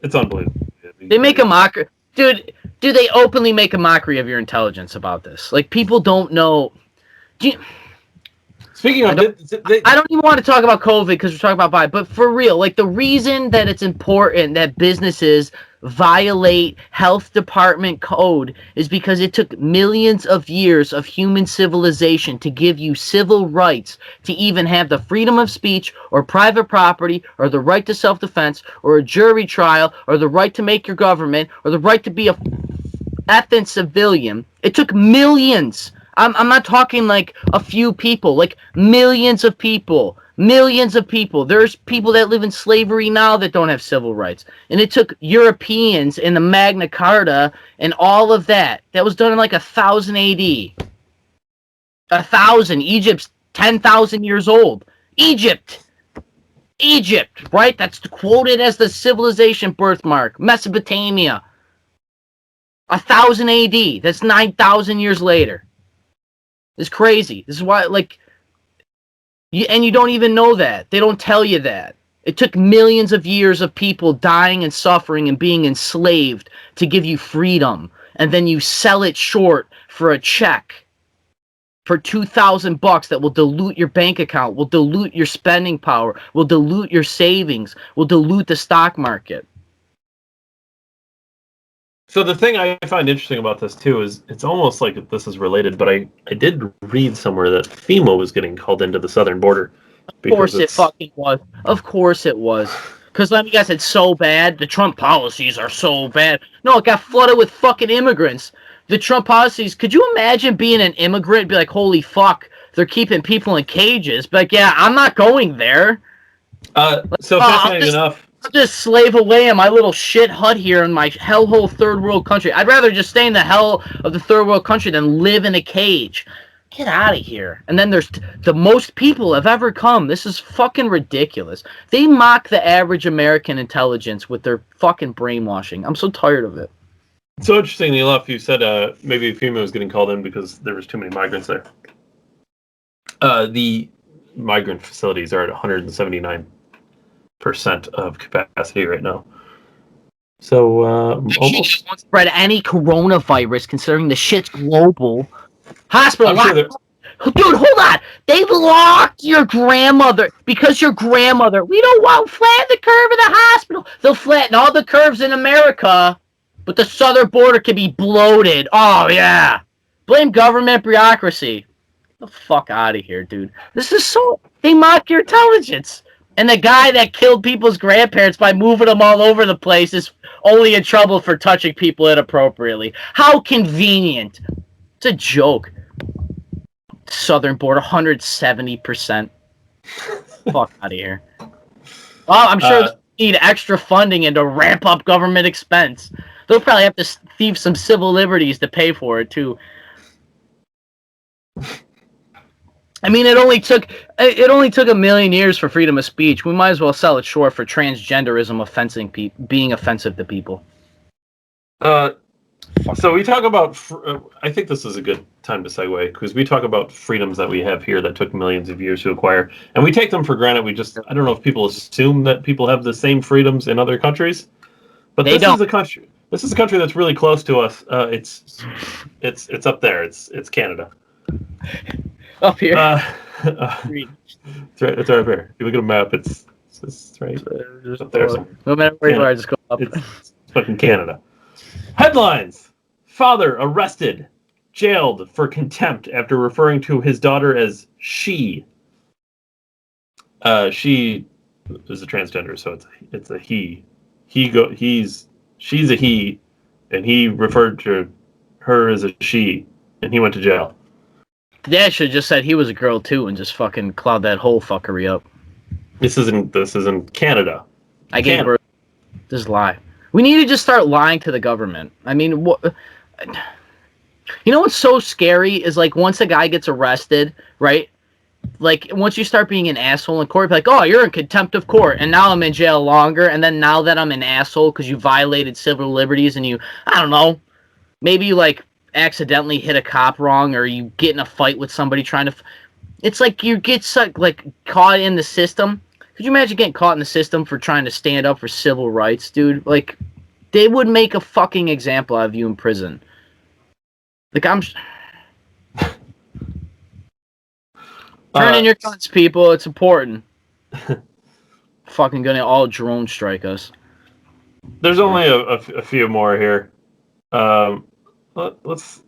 it's unbelievable. They make a mockery. Dude, do they openly make a mockery of your intelligence about this? Like, people don't know. Speaking of, I don't even want to talk about COVID because we're talking about Biden, but for real, like, the reason that it's important that businesses violate health department code is because it took millions of years of human civilization to give you civil rights to even have the freedom of speech or private property or the right to self-defense or a jury trial or the right to make your government or the right to be a effing civilian. It took millions. I'm not talking like a few people, like millions of people. Millions of people. There's people that live in slavery now that don't have civil rights. And it took Europeans and the Magna Carta and all of that. That was done in like 1000 AD. 1000. Egypt's 10,000 years old. Egypt, right? That's quoted as the civilization birthmark. Mesopotamia. 1000 AD. That's 9,000 years later. It's crazy. This is why, like, you don't even know that. They don't tell you that. It took millions of years of people dying and suffering and being enslaved to give you freedom. And then you sell it short for a check. for $2,000 that will dilute your bank account, will dilute your spending power, will dilute your savings, will dilute the stock market. So the thing I find interesting about this too is it's almost like this is related, but I did read somewhere that FEMA was getting called into the southern border. Of course it fucking was. Of course it was. Because let me guess, it's so bad. The Trump policies are so bad. No, it got flooded with fucking immigrants. The Trump policies, could you imagine being an immigrant and be like, holy fuck, they're keeping people in cages? But like, yeah, I'm not going there. So fascinating enough. I'll just slave away in my little shit hut here in my hellhole third world country. I'd rather just stay in the hell of the third world country than live in a cage. Get out of here. And then there's the most people have ever come. This is fucking ridiculous. They mock the average American intelligence with their fucking brainwashing. I'm so tired of it. So interestingly enough, you said maybe FEMA was getting called in because there was too many migrants there. The migrant facilities are at 179% of capacity right now. So almost won't spread any coronavirus, considering the shit's global. Hospital, dude, hold on. They locked your grandmother because your grandmother. We don't want flatten the curve in the hospital. They'll flatten all the curves in America, but the southern border can be bloated. Oh yeah, blame government bureaucracy. Get the fuck out of here, dude. This is so. They mock your intelligence. And the guy that killed people's grandparents by moving them all over the place is only in trouble for touching people inappropriately. How convenient. It's a joke. Southern border, 170%. Fuck out of here. Well, I'm sure they need extra funding and to ramp up government expense. They'll probably have to thieve some civil liberties to pay for it, too. I mean, it only took a million years for freedom of speech. We might as well sell it short for transgenderism being offensive to people. So we talk about. I think this is a good time to segue because we talk about freedoms that we have here that took millions of years to acquire, and we take them for granted. I don't know if people assume that people have the same freedoms in other countries, but this is a country. This is a country that's really close to us. It's up there. It's Canada. Up here. It's right up there. If you look at a map, it's right up there. No matter where you are, just go up. It's fucking Canada. Headlines: Father arrested, jailed for contempt after referring to his daughter as she. She is a transgender, so it's a he. She's a he, and he referred to her as a she, and he went to jail. Dad should have just said he was a girl too, and just fucking cloud that whole fuckery up. This isn't Canada. I gave birth. This is lie. We need to just start lying to the government. I mean, what? You know what's so scary is like once a guy gets arrested, right? Like once you start being an asshole in court, like, oh, you're in contempt of court, and now I'm in jail longer, and then now that I'm an asshole because you violated civil liberties and you, I don't know, maybe you like accidentally hit a cop wrong or you get in a fight with somebody trying to. It's like you get like caught in the system. Could you imagine getting caught in the system for trying to stand up for civil rights, dude? Like, they would make a fucking example out of you in prison. Like, I'm... Turn in your guns, people. It's important. Fucking gonna all drone strike us. There's only a few more here. Let's...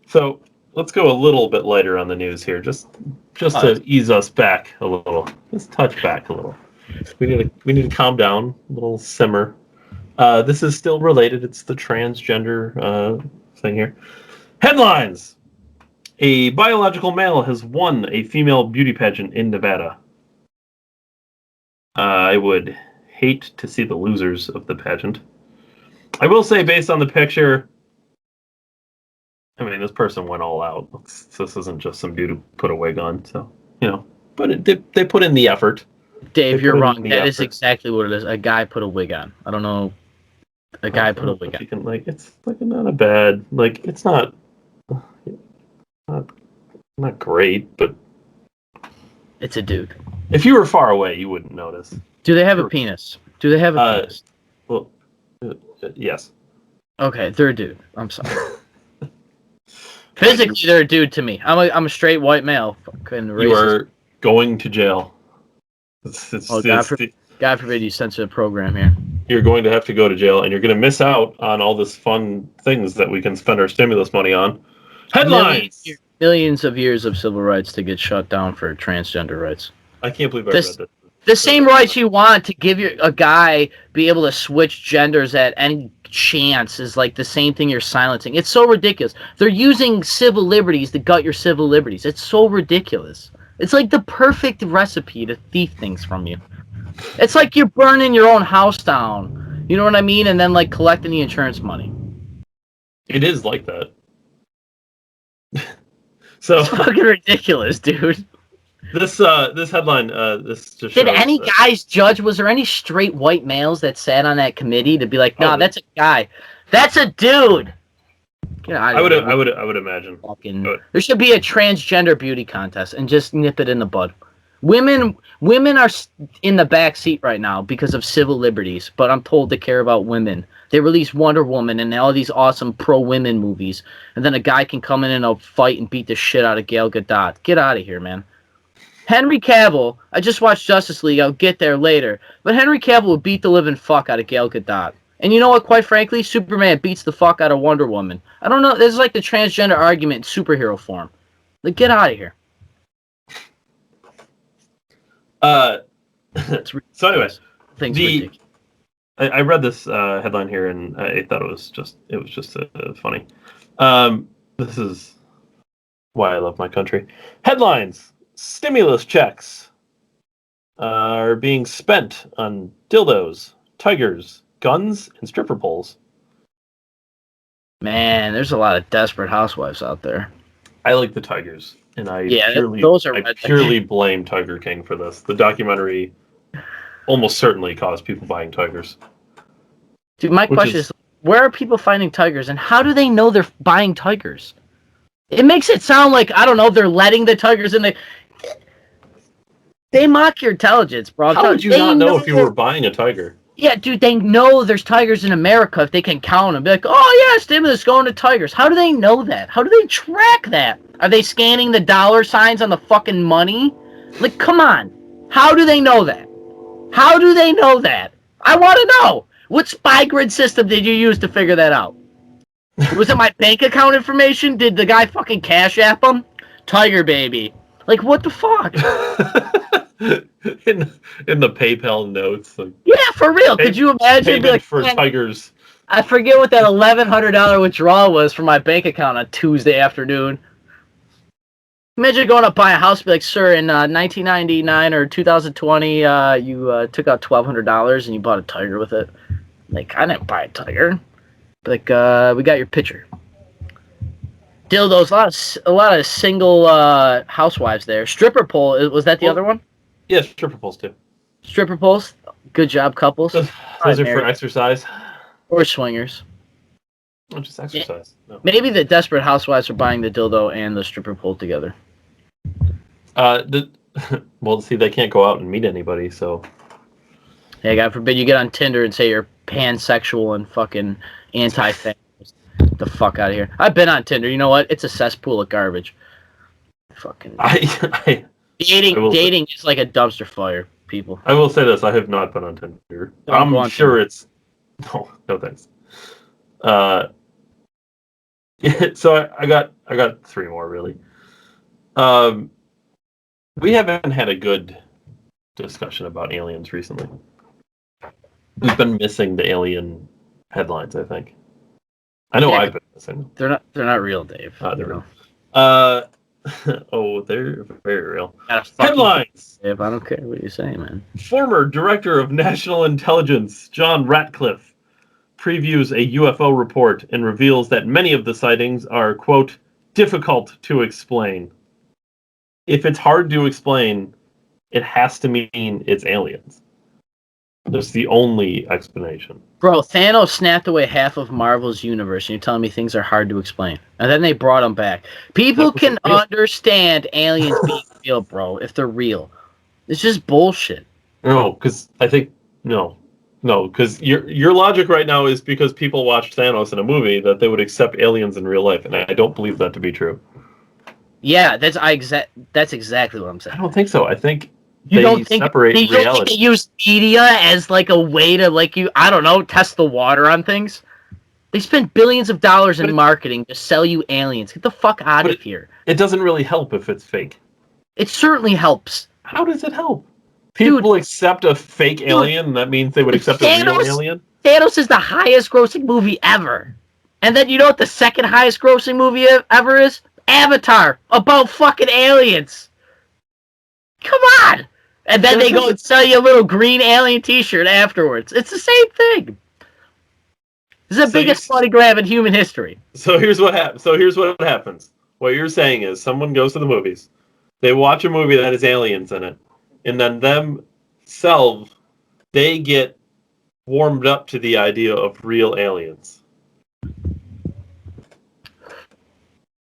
So... Let's go a little bit lighter on the news here, just to ease us back a little. Let's touch back a little. We need to calm down, a little simmer. This is still related. It's the transgender thing here. Headlines: A biological male has won a female beauty pageant in Nevada. I would hate to see the losers of the pageant. I will say, based on the picture, I mean, this person went all out. This isn't just some dude who put a wig on. So, but they put in the effort. Dave, you're wrong. That is exactly what it is. A guy put a wig on. I don't know. A guy put a wig on. It's like not a bad. Like it's not great, but it's a dude. If you were far away, you wouldn't notice. Do they have a penis? Do they have a penis? Well, yes. Okay, they're a dude. I'm sorry. Physically, they're a dude to me. I'm a straight white male. Fucking racist. You are going to jail. God forbid you censor the program here. You're going to have to go to jail, and you're going to miss out on all this fun things that we can spend our stimulus money on. Headlines! Millions of years of civil rights to get shut down for transgender rights. I can't believe I read that. The same rights you want to give a guy be able to switch genders at any chance is like the same thing you're silencing. It's so ridiculous. They're using civil liberties to gut your civil liberties. It's so ridiculous. It's like the perfect recipe to thief things from you. It's like you're burning your own house down. You know what I mean? And then like collecting the insurance money. It is like that. So it's fucking ridiculous, dude. This headline, this just did any guys judge? Was there any straight white males that sat on that committee to be like, no, that's a guy, that's a dude? I would imagine. There should be a transgender beauty contest and just nip it in the bud. Women are in the back seat right now because of civil liberties, but I'm told to care about women. They release Wonder Woman and all these awesome pro-women movies, and then a guy can come in and a fight and beat the shit out of Gal Gadot. Get out of here, man. Henry Cavill, I just watched Justice League, I'll get there later, but Henry Cavill will beat the living fuck out of Gal Gadot. And you know what, quite frankly, Superman beats the fuck out of Wonder Woman. I don't know, this is like the transgender argument in superhero form. Like, get out of here. So anyway, I read this headline here and I thought it was just funny. This is why I love my country. Headlines: stimulus checks are being spent on dildos, tigers, guns, and stripper poles. Man, there's a lot of desperate housewives out there. I like the tigers. And I purely blame Tiger King for this. The documentary almost certainly caused people buying tigers. Dude, my question is, where are people finding tigers, and how do they know they're buying tigers? It makes it sound like, I don't know, they're letting the tigers in. They mock your intelligence, bro. How would you not know if you were buying a tiger? Yeah, dude, they know there's tigers in America if they can count them. Be like, oh yeah, stimulus going to tigers. How do they know that? How do they track that? Are they scanning the dollar signs on the fucking money? Like, come on. How do they know that? How do they know that? I want to know. What spy grid system did you use to figure that out? Was it my bank account information? Did the guy fucking cash app them? Tiger baby. Like, what the fuck? in the PayPal notes. Like, yeah, for real. Could you imagine? Be like, for tigers. I forget what that $1,100 withdrawal was from my bank account on Tuesday afternoon. Imagine going to buy a house and be like, sir, in 1999 or 2020, you took out $1,200 and you bought a tiger with it. Like, I didn't buy a tiger. Like, we got your picture. Dildos, a lot of single housewives there. Stripper pole, was that the other one? Yeah, stripper poles too. Stripper poles? Good job, couples. Those are for exercise. Or swingers. Not just exercise. No. Maybe the desperate housewives are buying the dildo and the stripper pole together. Well, see, they can't go out and meet anybody, so... Yeah, God forbid you get on Tinder and say you're pansexual and fucking anti-feminist. The fuck out of here. I've been on Tinder. You know what? It's a cesspool of garbage. Fucking... Dating is like a dumpster fire, people. I will say this. I have not been on Tinder. I'm sure it's... No thanks. So I got three more, really. We haven't had a good discussion about aliens recently. We've been missing the alien headlines, I think. I know I've been missing them. They're not real, Dave. They're real. Oh, they're very real. Headlines! Dave, I don't care what you say, man. Former Director of National Intelligence, John Ratcliffe, previews a UFO report and reveals that many of the sightings are, quote, difficult to explain. If it's hard to explain, it has to mean it's aliens. That's the only explanation. Bro, Thanos snapped away half of Marvel's universe, and you're telling me things are hard to explain. And then they brought them back. People can understand aliens being real, bro, if they're real. It's just bullshit. No, because I think, no. No, because your logic right now is because people watched Thanos in a movie that they would accept aliens in real life, and I don't believe that to be true. Yeah, that's exactly what I'm I saying. don't think so. I think You they don't think separate you don't think reality. they use media as like a way to I don't know, test the water on things? They spend billions of dollars in marketing to sell you aliens. Get the fuck out of here. It doesn't really help if it's fake. It certainly helps. How does it help? People accept a fake alien, and that means they would accept a real alien? Thanos is the highest grossing movie ever. And then you know what the second highest grossing movie ever is? Avatar, about fucking aliens. Come on! And then they go and sell you a little green alien t-shirt afterwards. It's the same thing. This is the biggest money grab in human history. So here's what happens. What you're saying is someone goes to the movies, they watch a movie that has aliens in it, and then themselves, they get warmed up to the idea of real aliens.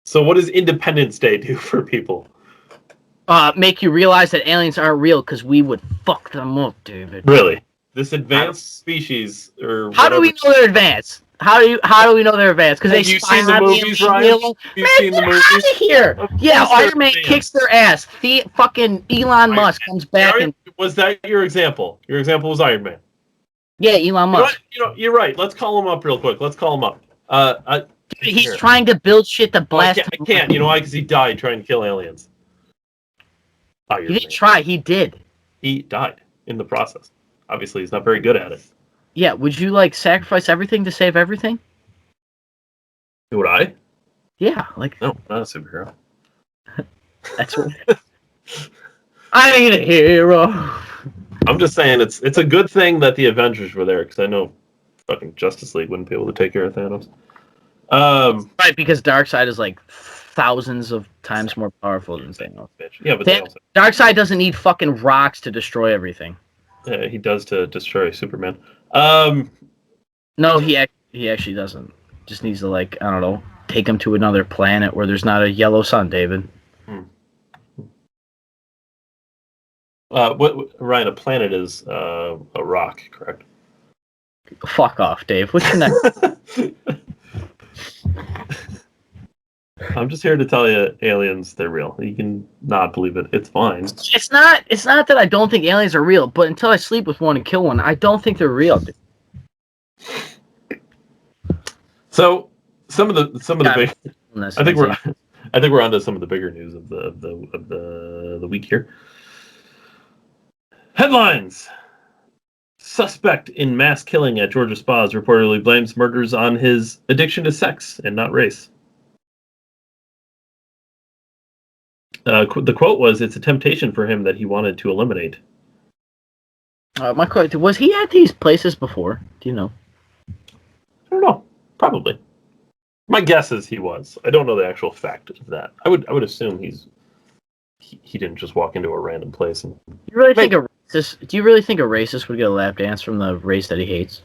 So what does Independence Day do for people? Make you realize that aliens aren't real because we would fuck them up, David. Really? This advanced species, or how do we know they're advanced? How do we know they're advanced? Because they spy on the movies, Ryan? You've seen the movies? Out of here! Yeah, Iron Man kicks their ass. Fucking Elon Musk comes back and... Was that your example? Your example was Iron Man. Yeah, Elon Musk. You're right. Let's call him up real quick. Let's call him up. He's trying to build shit to blast. I can't. You know why? Because he died trying to kill aliens. He didn't try. He did. He died in the process. Obviously, he's not very good at it. Yeah. Would you sacrifice everything to save everything? Would I? Yeah. No, not a superhero. That's what. I ain't a hero. I'm just saying it's a good thing that the Avengers were there, because I know fucking Justice League wouldn't be able to take care of Thanos. Right, because Darkseid is thousands of times more powerful than Thanos. Yeah, but Darkseid doesn't need fucking rocks to destroy everything. Yeah, he does to destroy Superman. No, he actually doesn't. Just needs to I don't know, take him to another planet where there's not a yellow sun, David. Ryan, a planet is a rock, correct? Fuck off, Dave. What's your next? I'm just here to tell you, aliens, they're real. You can not believe it. It's fine. It's not that I don't think aliens are real, but until I sleep with one and kill one, I don't think they're real. Dude. So some of the big, I think we're onto some of the bigger news of the week here. Headlines: Suspect in mass killing at Georgia spas reportedly blames murders on his addiction to sex and not race. The quote was, "It's a temptation for him that he wanted to eliminate." My question: was he at these places before? Do you know? I don't know. Probably. My guess is he was. I don't know the actual fact of that. I would assume he didn't just walk into a random place and. Do you really think a racist would get a lap dance from the race that he hates?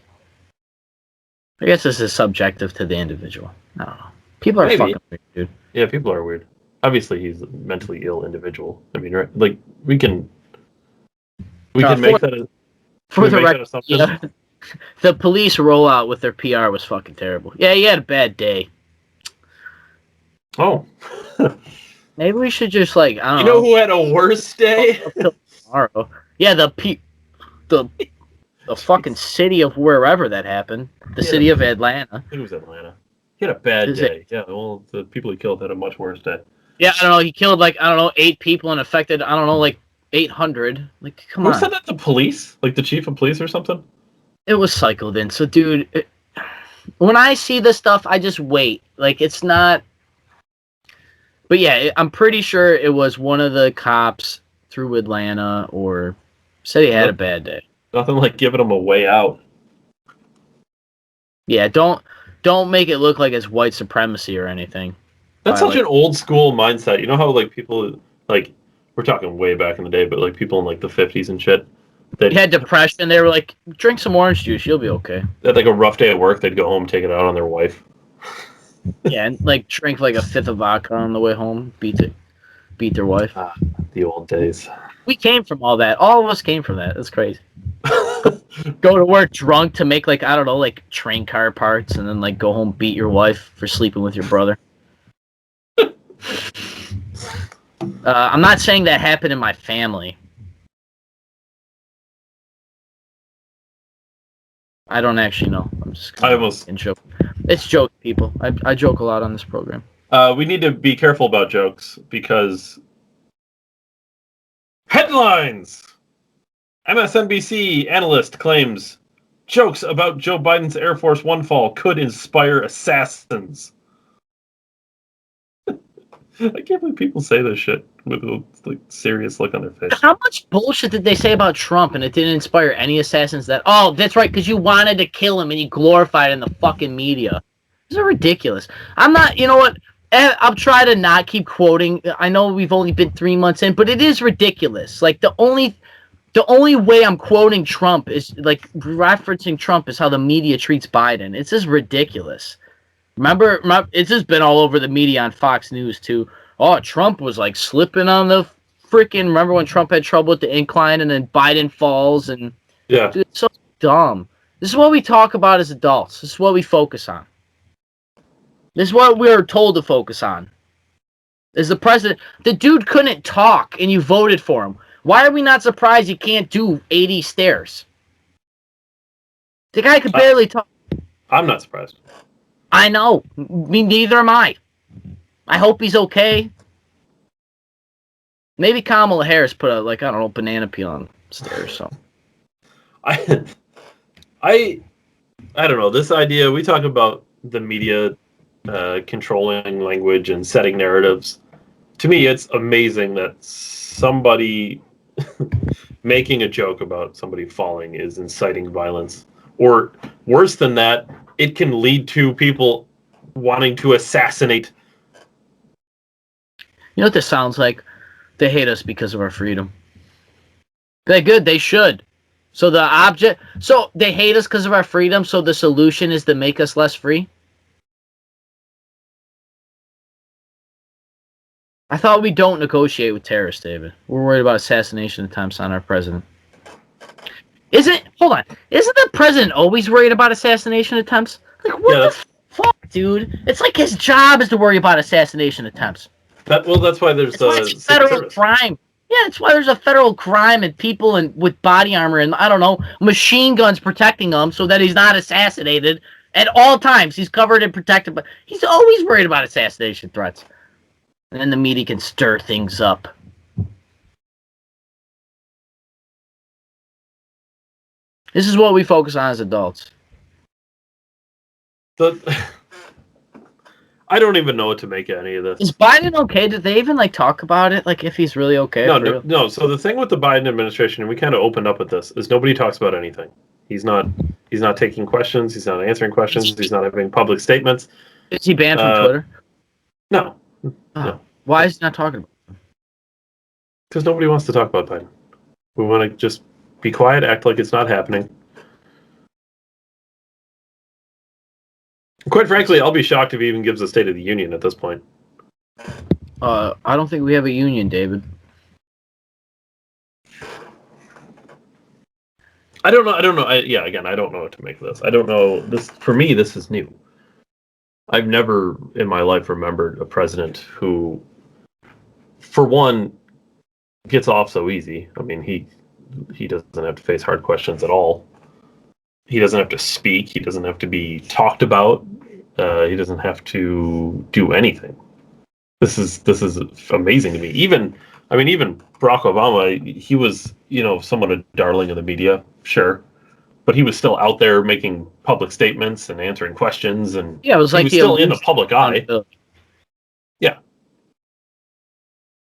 I guess this is subjective to the individual. I don't know. People are fucking weird, dude. Yeah, people are weird. Obviously, he's a mentally ill individual. I mean, right? We can make that for the record. Yeah, the police rollout with their PR was fucking terrible. Yeah, he had a bad day. Oh. Maybe we should just I don't know. You know who had a worse day? Tomorrow. Yeah, the fucking city of wherever that happened. The city of Atlanta. It was Atlanta. He had a bad day. Yeah, well, the people he killed had a much worse day. Yeah, I don't know. He killed 8 people and affected 800. Come on. Who said that? The police? The chief of police or something? It was cycled in. So, dude, when I see this stuff, I just wait. It's not. But yeah, I'm pretty sure it was one of the cops through Atlanta or said he had a bad day. Nothing like giving him a way out. Yeah, don't make it look like it's white supremacy or anything. That's such an old school mindset. You know how people we're talking way back in the day, but people in the 50s and shit. They had depression. They were like, drink some orange juice, you'll be okay. They had a rough day at work. They'd go home, take it out on their wife. Yeah, and drink a fifth of vodka on the way home. Beat their wife. The old days. We came from all that. All of us came from that. That's crazy. Go to work drunk to make like I don't know, like train car parts, and then like go home beat your wife for sleeping with your brother. I'm not saying that happened in my family. I don't actually know. I'm just in joke. It's joke, people. I joke a lot on this program. We need to be careful about jokes because headlines. MSNBC analyst claims jokes about Joe Biden's Air Force One fall could inspire assassins. I can't believe people say this shit with a like serious look on their face. How much bullshit did they say about Trump and it didn't inspire any assassins that, oh, that's right, because you wanted to kill him and you glorified it in the fucking media. These are ridiculous. I'm not, you know what? I'll try to not keep quoting. I know we've only been 3 months in, but it is ridiculous. Like, the only way I'm quoting Trump is, like, referencing Trump is how the media treats Biden. It's just ridiculous. Remember, it's just been all over the media on Fox News, too. Oh, Trump was, like, slipping on the freaking... Remember when Trump had trouble with the incline and then Biden falls? And yeah. Dude, it's so dumb. This is what we talk about as adults. This is what we focus on. This is what we're told to focus on. Is the president... The dude couldn't talk, and you voted for him. Why are we not surprised he can't do 80 stairs? The guy could barely talk. I'm not surprised. I know. Me neither am I. I hope he's okay. Maybe Kamala Harris put a, like, I don't know, banana peel on stairs. So I don't know. This idea, we talk about the media controlling language and setting narratives. To me, it's amazing that somebody making a joke about somebody falling is inciting violence. Or worse than that, it can lead to people wanting to assassinate. You know what this sounds like? They hate us because of our freedom. They're good. They should. So they hate us because of our freedom. So the solution is to make us less free. I thought we don't negotiate with terrorists, David. We're worried about assassination attempts on our president. Hold on. Isn't the president always worried about assassination attempts? Like, what the fuck, dude? It's like his job is to worry about assassination attempts. That's why there's federal crime. Yeah, that's why there's a federal crime and people with body armor and, I don't know, machine guns protecting him so that he's not assassinated at all times. He's covered and protected, but he's always worried about assassination threats. And then the media can stir things up. This is what we focus on as adults. I don't even know what to make of any of this. Is Biden okay? Did they even talk about it? Like if he's really okay? No. So the thing with the Biden administration, and we kind of opened up with this, is nobody talks about anything. He's not taking questions. He's not answering questions. He's not having public statements. Is he banned from Twitter? No. No. Why is he not talking about it? Because nobody wants to talk about Biden. We want to just be quiet, act like it's not happening. Quite frankly, I'll be shocked if he even gives a State of the Union at this point. I don't think we have a union, David. I don't know. Again, I don't know what to make of this. I don't know. For me, this is new. I've never in my life remembered a president who, for one, gets off so easy. I mean, he doesn't have to face hard questions at all. He doesn't have to speak. He doesn't have to be talked about. He doesn't have to do anything. This is amazing to me. Even Barack Obama, he was, somewhat a darling of the media, sure, but he was still out there making public statements and answering questions, and it was like he was still in the public eye. Yeah,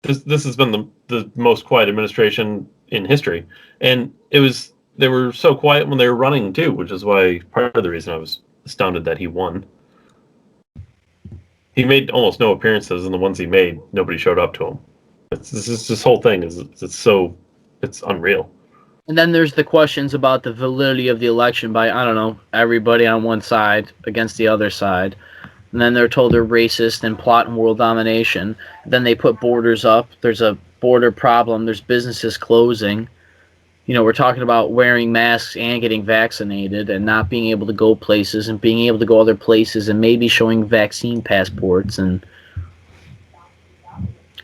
this has been the most quiet administration in history, and they were so quiet when they were running too, which is why part of the reason I was astounded that he won. He made almost no appearances, and the ones he made, nobody showed up to him. This whole thing it's unreal. And then there's the questions about the validity of the election by, I don't know, everybody on one side against the other side. And then they're told they're racist and plotting world domination. Then they put borders up. There's a border problem. There's businesses closing. we're talking about wearing masks and getting vaccinated and not being able to go places and being able to go other places and maybe showing vaccine passports. And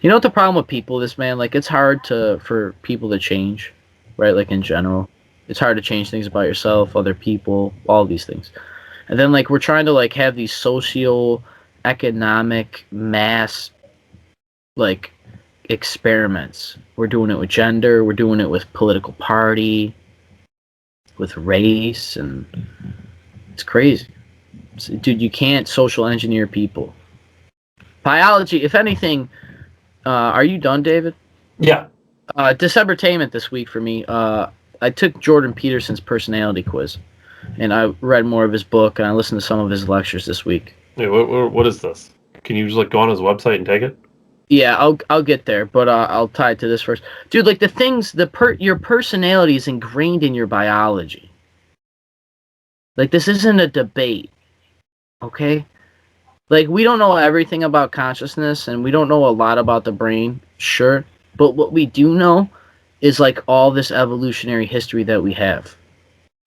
you know what the problem with people is, man? Like, it's hard for people to change, right? Like, in general. It's hard to change things about yourself, other people, all these things. And then, like, we're trying to, like, have these socio-economic mass, like, experiments. We're doing it with gender, we're doing it with political party, with race, and it's crazy. Dude, you can't social engineer people. Biology, if anything, are you done, David? Yeah. Decembertainment this week for me. I took Jordan Peterson's personality quiz, and I read more of his book, and I listened to some of his lectures this week. Wait, what is this? Can you just like go on his website and take it? Yeah, I'll get there, but I'll tie it to this first, dude. Like the things, your personality is ingrained in your biology. Like this isn't a debate, okay? Like we don't know everything about consciousness, and we don't know a lot about the brain, sure. But what we do know is like all this evolutionary history that we have.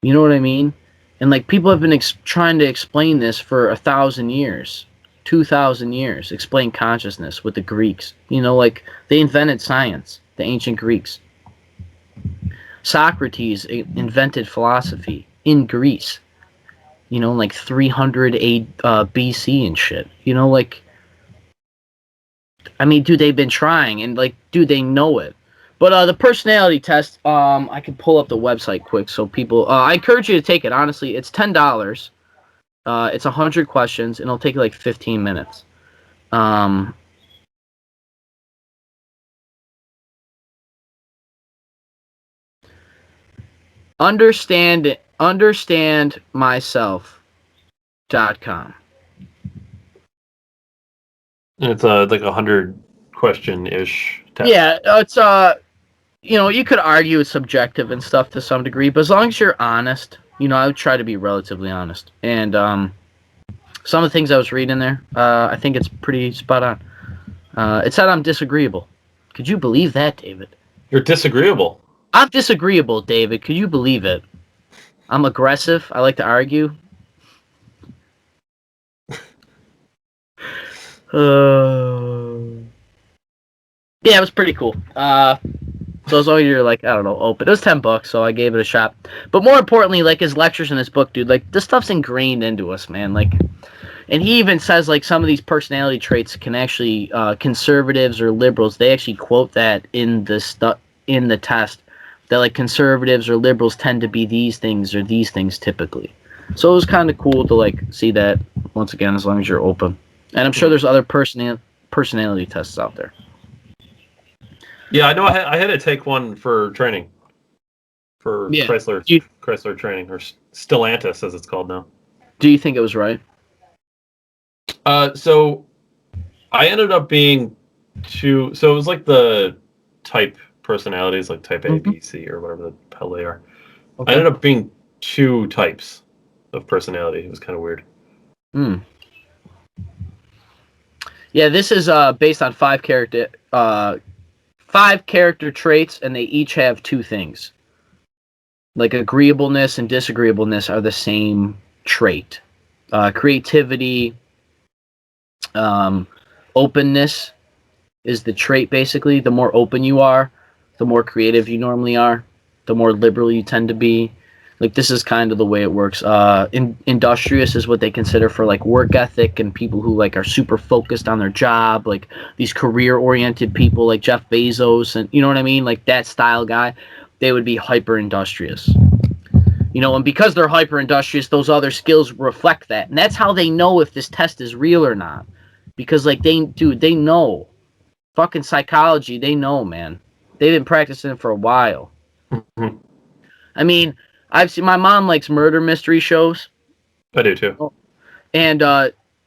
You know what I mean? And like people have been trying to explain this for 1,000 years. 2,000 years, explain consciousness with the Greeks. Like they invented science, the ancient Greeks. Socrates invented philosophy in Greece. Like 300 BC and shit. Like, I mean, dude, they've been trying, and like, dude, they know it. But the personality test, I can pull up the website quick so people. I encourage you to take it. Honestly, it's $10. It's 100 questions, and it'll take you like 15 minutes. Understandmyself.com. It's like 100 question-ish test. Yeah, it's you could argue it's subjective and stuff to some degree, but as long as you're honest, I would try to be relatively honest. And some of the things I was reading there, I think it's pretty spot on. It said I'm disagreeable. Could you believe that, David? You're disagreeable. I'm disagreeable, David. Could you believe it? I'm aggressive. I like to argue. Yeah, it was pretty cool. So as long as you're like, I don't know, open. It was $10, so I gave it a shot. But more importantly, like his lectures in his book, dude, like this stuff's ingrained into us, man. Like, and he even says like some of these personality traits can actually conservatives or liberals. They actually quote that in the test that like conservatives or liberals tend to be these things or these things typically. So it was kind of cool to like see that once again, as long as you're open. And I'm sure there's other personality tests out there. Yeah, I know. I had to take one for training, for Chrysler training, or Stellantis as it's called now. Do you think it was right? So I ended up being two. So it was like the type personalities, like type A, B, C, or whatever the hell they are. Okay. I ended up being two types of personality. It was kind of weird. Yeah, this is based on five character traits, and they each have two things. Like agreeableness and disagreeableness are the same trait. Creativity, openness is the trait, basically. The more open you are, the more creative you normally are, the more liberal you tend to be. Like, this is kind of the way it works. Industrious is what they consider for, like, work ethic and people who, like, are super focused on their job. Like, these career-oriented people like Jeff Bezos and, you know what I mean? Like, that style guy, they would be hyper-industrious. And because they're hyper-industrious, those other skills reflect that. And that's how they know if this test is real or not. Because, like, they know. Fucking psychology, they know, man. They've been practicing it for a while. Mm-hmm. I mean, I've seen, my mom likes murder mystery shows. I do too. And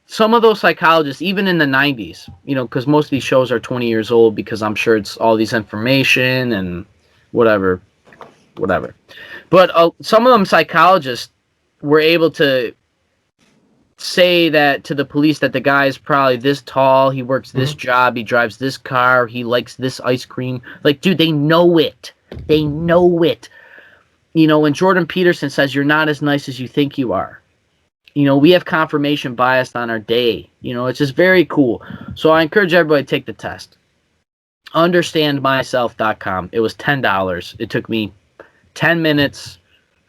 some of those psychologists, even in the 90s, because most of these shows are 20 years old, because I'm sure it's all these information and whatever. But some of them psychologists were able to say that to the police that the guy is probably this tall, he works this job, he drives this car, he likes this ice cream. Like, dude, they know it. They know it. when Jordan Peterson says you're not as nice as you think you are, we have confirmation bias on our day. It's just very cool. So I encourage everybody to take the test. Understandmyself.com. It was $10. It took me 10 minutes.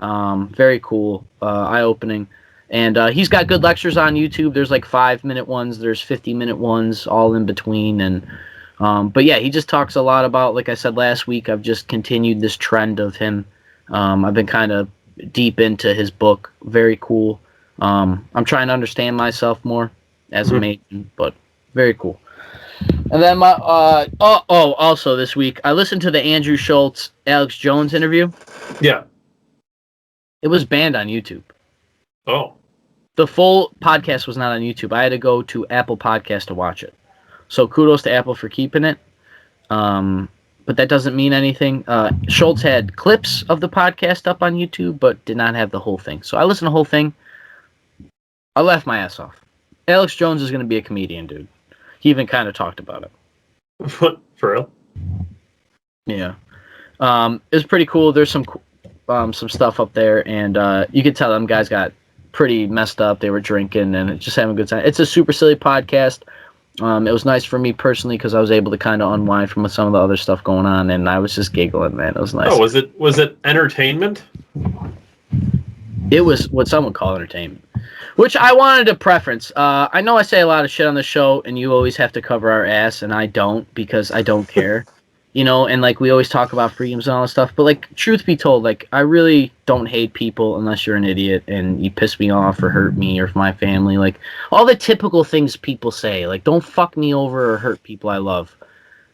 Very cool, eye-opening. And he's got good lectures on YouTube. There's like 5-minute ones. There's 50-minute ones, all in between. And but yeah, he just talks a lot about, like I said last week, I've just continued this trend of him. I've been kind of deep into his book. Very cool. I'm trying to understand myself more as a maiden, but very cool. And then also this week, I listened to the Andrew Schultz, Alex Jones interview. Yeah. It was banned on YouTube. Oh. The full podcast was not on YouTube. I had to go to Apple Podcast to watch it. So kudos to Apple for keeping it. But that doesn't mean anything. Schultz had clips of the podcast up on YouTube, but did not have the whole thing. So I listened to the whole thing. I laughed my ass off. Alex Jones is going to be a comedian, dude. He even kind of talked about it. For real? Yeah. It was pretty cool. There's some stuff up there, and you could tell them guys got pretty messed up. They were drinking and just having a good time. It's a super silly podcast. It was nice for me personally because I was able to kind of unwind from some of the other stuff going on, and I was just giggling, man. It was nice. Oh, was it entertainment? It was what some would call entertainment, which I wanted to preference. I know I say a lot of shit on the show, and you always have to cover our ass, and I don't because I don't care. And like we always talk about freedoms and all this stuff, but like truth be told, like I really don't hate people unless you're an idiot and you piss me off or hurt me or my family. Like all the typical things people say, like don't fuck me over or hurt people I love.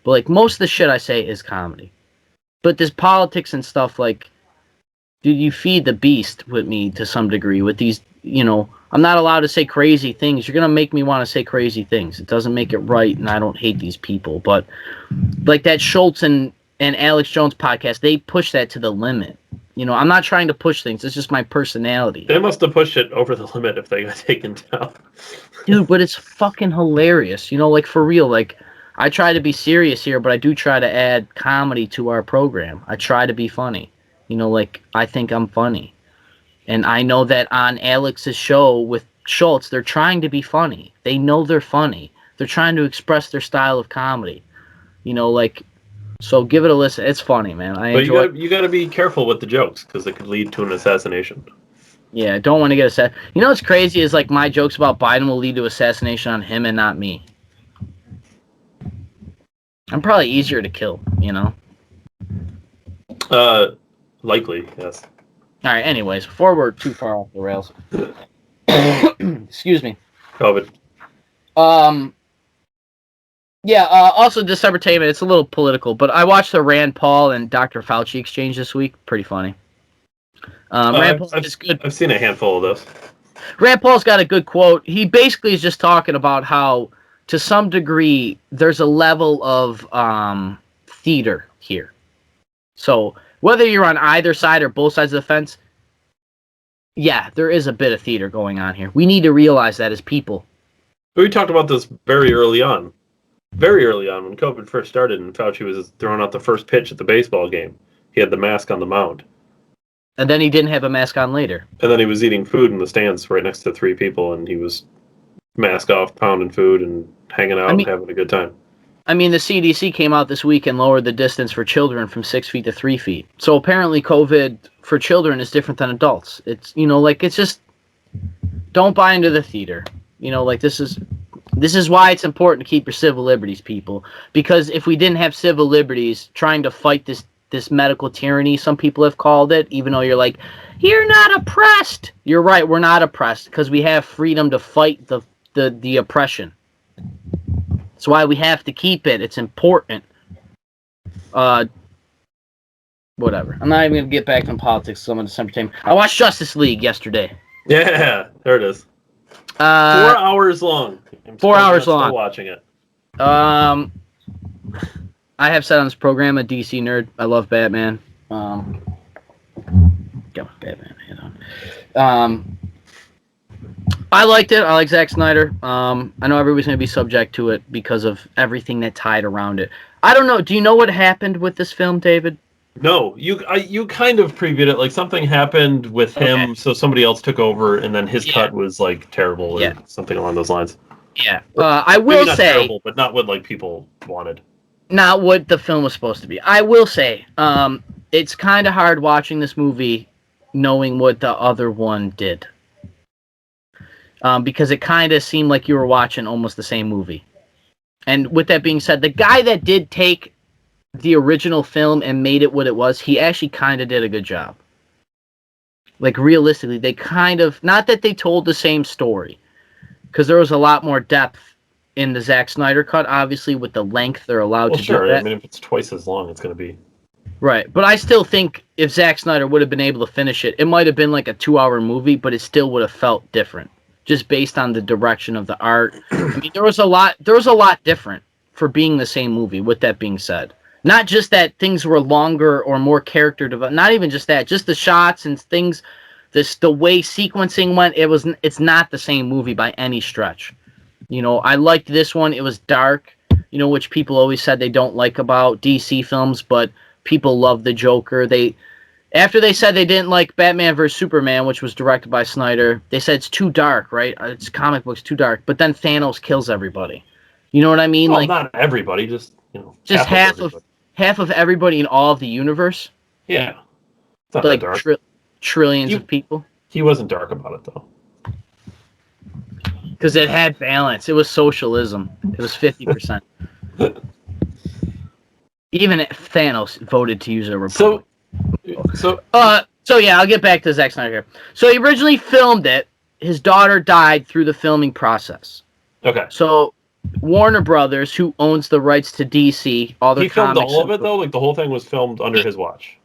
But like most of the shit I say is comedy. But this politics and stuff, like, dude, you feed the beast with me to some degree with these, I'm not allowed to say crazy things. You're going to make me want to say crazy things. It doesn't make it right, and I don't hate these people. But like that Schultz and Alex Jones podcast, they push that to the limit. I'm not trying to push things. It's just my personality. They must have pushed it over the limit if they got taken down. Dude, but it's fucking hilarious. Like for real. Like I try to be serious here, but I do try to add comedy to our program. I try to be funny. Like I think I'm funny. And I know that on Alex's show with Schultz, they're trying to be funny. They know they're funny. They're trying to express their style of comedy. So give it a listen. It's funny, man. But you got to be careful with the jokes because it could lead to an assassination. Yeah, I don't want to get assassinated. What's crazy is like my jokes about Biden will lead to assassination on him and not me. I'm probably easier to kill, Likely, yes. All right, anyways, before we're too far off the rails. Excuse me. COVID. Also December Tainment, it's a little political, but I watched the Rand Paul and Dr. Fauci exchange this week. Pretty funny. Rand Paul is good. I've seen a handful of those. Rand Paul's got a good quote. He basically is just talking about how, to some degree, there's a level of theater here. So whether you're on either side or both sides of the fence, yeah, there is a bit of theater going on here. We need to realize that as people. We talked about this very early on. Very early on when COVID first started and Fauci was throwing out the first pitch at the baseball game. He had the mask on the mound. And then he didn't have a mask on later. And then he was eating food in the stands right next to 3 people, and he was mask off, pounding food and hanging out and having a good time. The CDC came out this week and lowered the distance for children from 6 feet to 3 feet. So apparently COVID for children is different than adults. It's, it's just, don't buy into the theater. This is why it's important to keep your civil liberties, people. Because if we didn't have civil liberties, trying to fight this medical tyranny, some people have called it, even though you're like, you're not oppressed. You're right, we're not oppressed because we have freedom to fight the oppression. That's why we have to keep it. It's important. Whatever. I'm not even going to get back on politics. So I'm on December 10th. I watched Justice League yesterday. Yeah, there it is. 4 hours long. 4 hours long. Still watching it. I have said on this program, a DC nerd. I love Batman. Got my Batman hat on. I liked it. I like Zack Snyder. I know everybody's going to be subject to it because of everything that tied around it. I don't know. Do you know what happened with this film, David? No, you kind of previewed it. Like something happened with him, so somebody else took over, and then his cut was like terrible or something along those lines. Yeah. I Maybe will not say terrible, but not what like people wanted. not what the film was supposed to be. I will say, it's kind of hard watching this movie knowing what the other one did. Because it kind of seemed like you were watching almost the same movie. And with that being said, the guy that did take the original film and made it what it was, he actually kind of did a good job. Like, realistically, they kind of, not that they told the same story, because there was a lot more depth in the Zack Snyder cut, obviously, with the length they're allowed to do that. I mean, if it's twice as long, it's going to be. Right, but I still think if Zack Snyder would have been able to finish it might have been like a 2-hour movie, but it still would have felt different, just based on the direction of the art. I mean, there was a lot different for being the same movie, with that being said. Not just that things were longer or more character developed. Not even just that. Just the shots and things, the way sequencing went. It's not the same movie by any stretch. You know, I liked this one. It was dark. You know, which people always said they don't like about DC films, but people love the Joker. After they said they didn't like Batman vs Superman, which was directed by Snyder, they said it's too dark, right? It's comic books too dark. But then Thanos kills everybody. You know what I mean? Well, like not everybody, just half of everybody in all of the universe. Yeah, it's not like that dark. Trillions of people. He wasn't dark about it though, because it had balance. It was socialism. It was 50%. Even Thanos voted to use a republic. So yeah, I'll get back to Zack Snyder here. So he originally filmed it. His daughter died through the filming process. Okay. So Warner Brothers, who owns the rights to DC, all their comics. He filmed all of it though. Like the whole thing was filmed under his watch.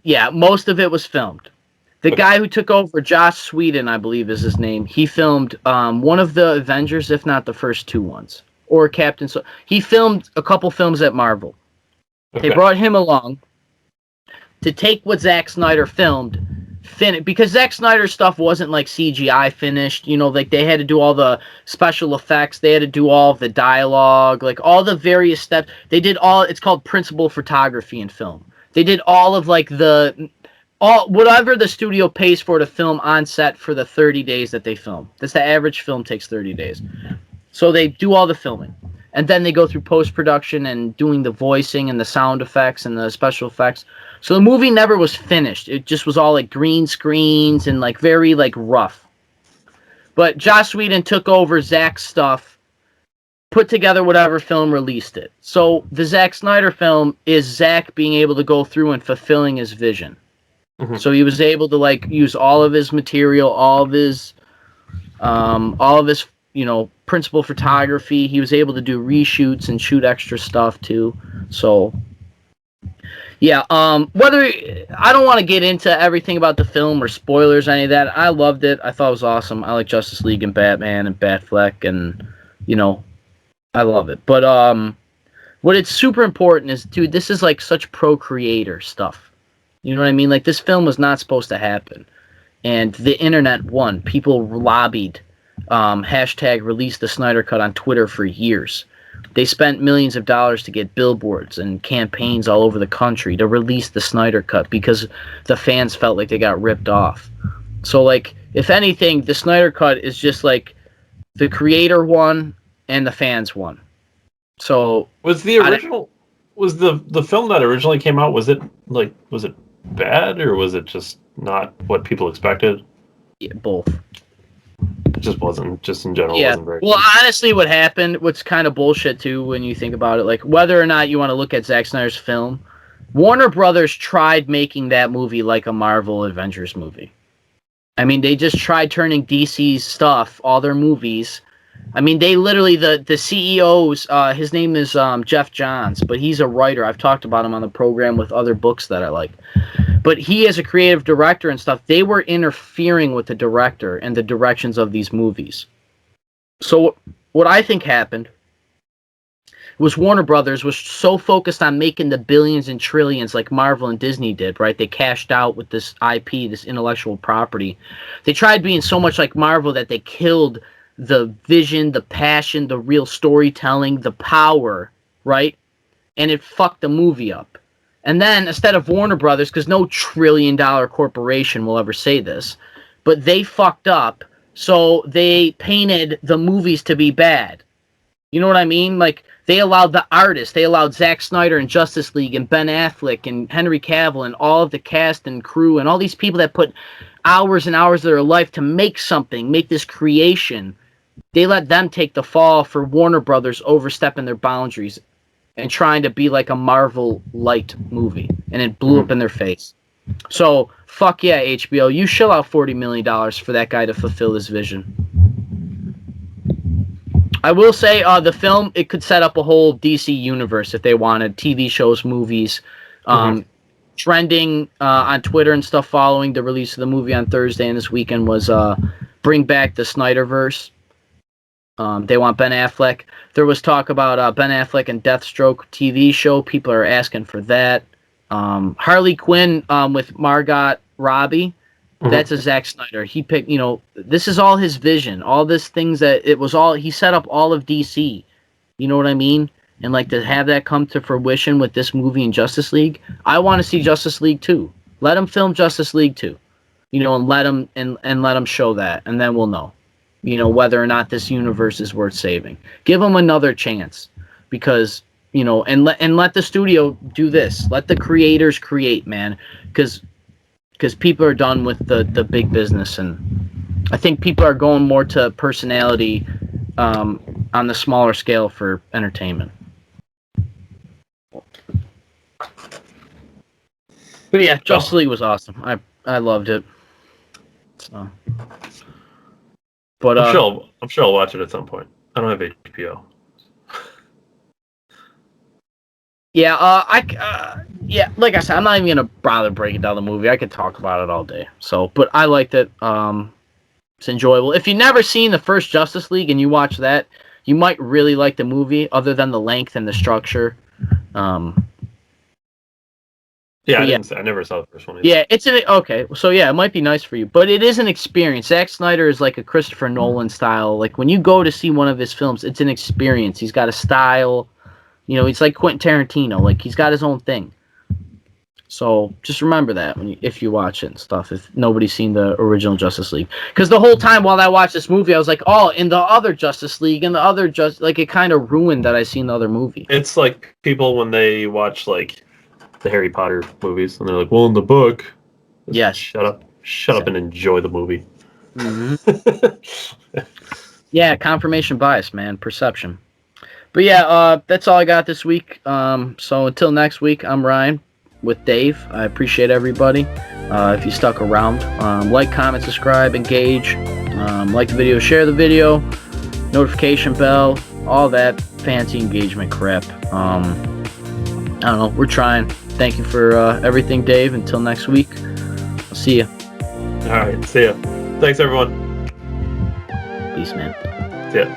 Yeah, most of it was filmed. The guy who took over, Joss Whedon, I believe is his name. He filmed one of the Avengers, if not the first two ones, or Captain. So he filmed a couple films at Marvel. Okay. They brought him along to take what Zack Snyder filmed, because Zack Snyder's stuff wasn't like CGI finished. You know, like they had to do all the special effects, they had to do all of the dialogue, like all the various steps. They did all. It's called principal photography in film. They did all of like whatever the studio pays for to film on set for the 30 days that they film. That's the average film takes 30 days. So they do all the filming. And then they go through post-production and doing the voicing and the sound effects and the special effects. So the movie never was finished. It just was all like green screens and like very like rough. But Joss Whedon took over Zack's stuff, put together whatever film, released it. So the Zack Snyder film is Zack being able to go through and fulfilling his vision. Mm-hmm. So he was able to like use all of his material, all of his principal photography. He was able to do reshoots and shoot extra stuff too. So yeah, whether I don't want to get into everything about the film or spoilers or any of that. I loved it. I thought it was awesome. I like Justice League and Batman and Batfleck, and I love it. But what it's super important is, dude, this is like such pro-creator stuff. You know what I mean? Like, this film was not supposed to happen. And the internet won. People lobbied. Hashtag release the Snyder Cut on Twitter for years. They spent millions of dollars to get billboards and campaigns all over the country to release the Snyder Cut because the fans felt like they got ripped off. So, like, if anything, the Snyder Cut is just like the creator won and the fans won. So was the original was the film that originally came out, was it bad, or was it just not what people expected? Yeah, both. It just wasn't, just in general. Yeah. Wasn't very well, good. Honestly, what happened, what's kind of bullshit too when you think about it, like whether or not you want to look at Zack Snyder's film, Warner Brothers tried making that movie like a Marvel Avengers movie. I mean, they just tried turning DC's stuff, all their movies. I mean, they literally, the CEOs, his name is Jeff Johns, but he's a writer. I've talked about him on the program with other books that I like. But he, as a creative director and stuff, they were interfering with the director and the directions of these movies. So what I think happened was Warner Brothers was so focused on making the billions and trillions like Marvel and Disney did, right? They cashed out with this IP, this intellectual property. They tried being so much like Marvel that they killed the vision, the passion, the real storytelling, the power, right? And it fucked the movie up. And then instead of Warner Brothers, because no trillion-dollar corporation will ever say this, but they fucked up, so they painted the movies to be bad. You know what I mean? Like, they allowed the artists, they allowed Zack Snyder and Justice League and Ben Affleck and Henry Cavill and all of the cast and crew and all these people that put hours and hours of their life to make something, make this creation. They let them take the fall for Warner Brothers overstepping their boundaries and trying to be like a Marvel light movie, and it blew up in their face. So fuck yeah, HBO, you shell out $40 million for that guy to fulfill his vision. I will say the film, it could set up a whole DC universe if they wanted. TV shows, movies, trending on Twitter and stuff following the release of the movie on Thursday and this weekend was bring back the Snyderverse. They want Ben Affleck. There was talk about Ben Affleck and Deathstroke TV show. People are asking for that. Harley Quinn with Margot Robbie. That's a Zack Snyder. He picked, this is all his vision. All this things that it was all, he set up all of DC. You know what I mean? And like to have that come to fruition with this movie and Justice League. I want to see Justice League 2. Let him film Justice League 2. And let him and let him show that, and then we'll know. Whether or not this universe is worth saving. Give him another chance, because and let the studio do this. Let the creators create, man, because people are done with the big business, and I think people are going more to personality on the smaller scale for entertainment. But yeah, Justice League was awesome. I loved it. So. But I'm sure I'll watch it at some point. I don't have HBO. Yeah, yeah, like I said, I'm not even gonna bother breaking down the movie. I could talk about it all day. So, but I liked it. It's enjoyable. If you've never seen the first Justice League and you watch that, you might really like the movie, other than the length and the structure. Yeah, I never saw the first one either. Yeah, okay. So yeah, it might be nice for you, but it is an experience. Zack Snyder is like a Christopher Nolan style. Like when you go to see one of his films, it's an experience. He's got a style. He's like Quentin Tarantino. Like he's got his own thing. So just remember that if you watch it and stuff. If nobody's seen the original Justice League, because the whole time while I watched this movie, I was like, oh, in the other Justice League, and the other like it kind of ruined that I seen the other movie. It's like people when they watch like the Harry Potter movies, and they're like, well, in the book. Yes. Shut up and enjoy the movie. Mm-hmm. Yeah, confirmation bias, man. Perception. But yeah, that's all I got this week. So until next week, I'm Ryan with Dave. I appreciate everybody. If you stuck around, like, comment, subscribe, engage, like the video, share the video, notification bell, all that fancy engagement crap. I don't know. We're trying. Thank you for everything, Dave. Until next week, I'll see you. All right. See ya. Thanks, everyone. Peace, man. See ya.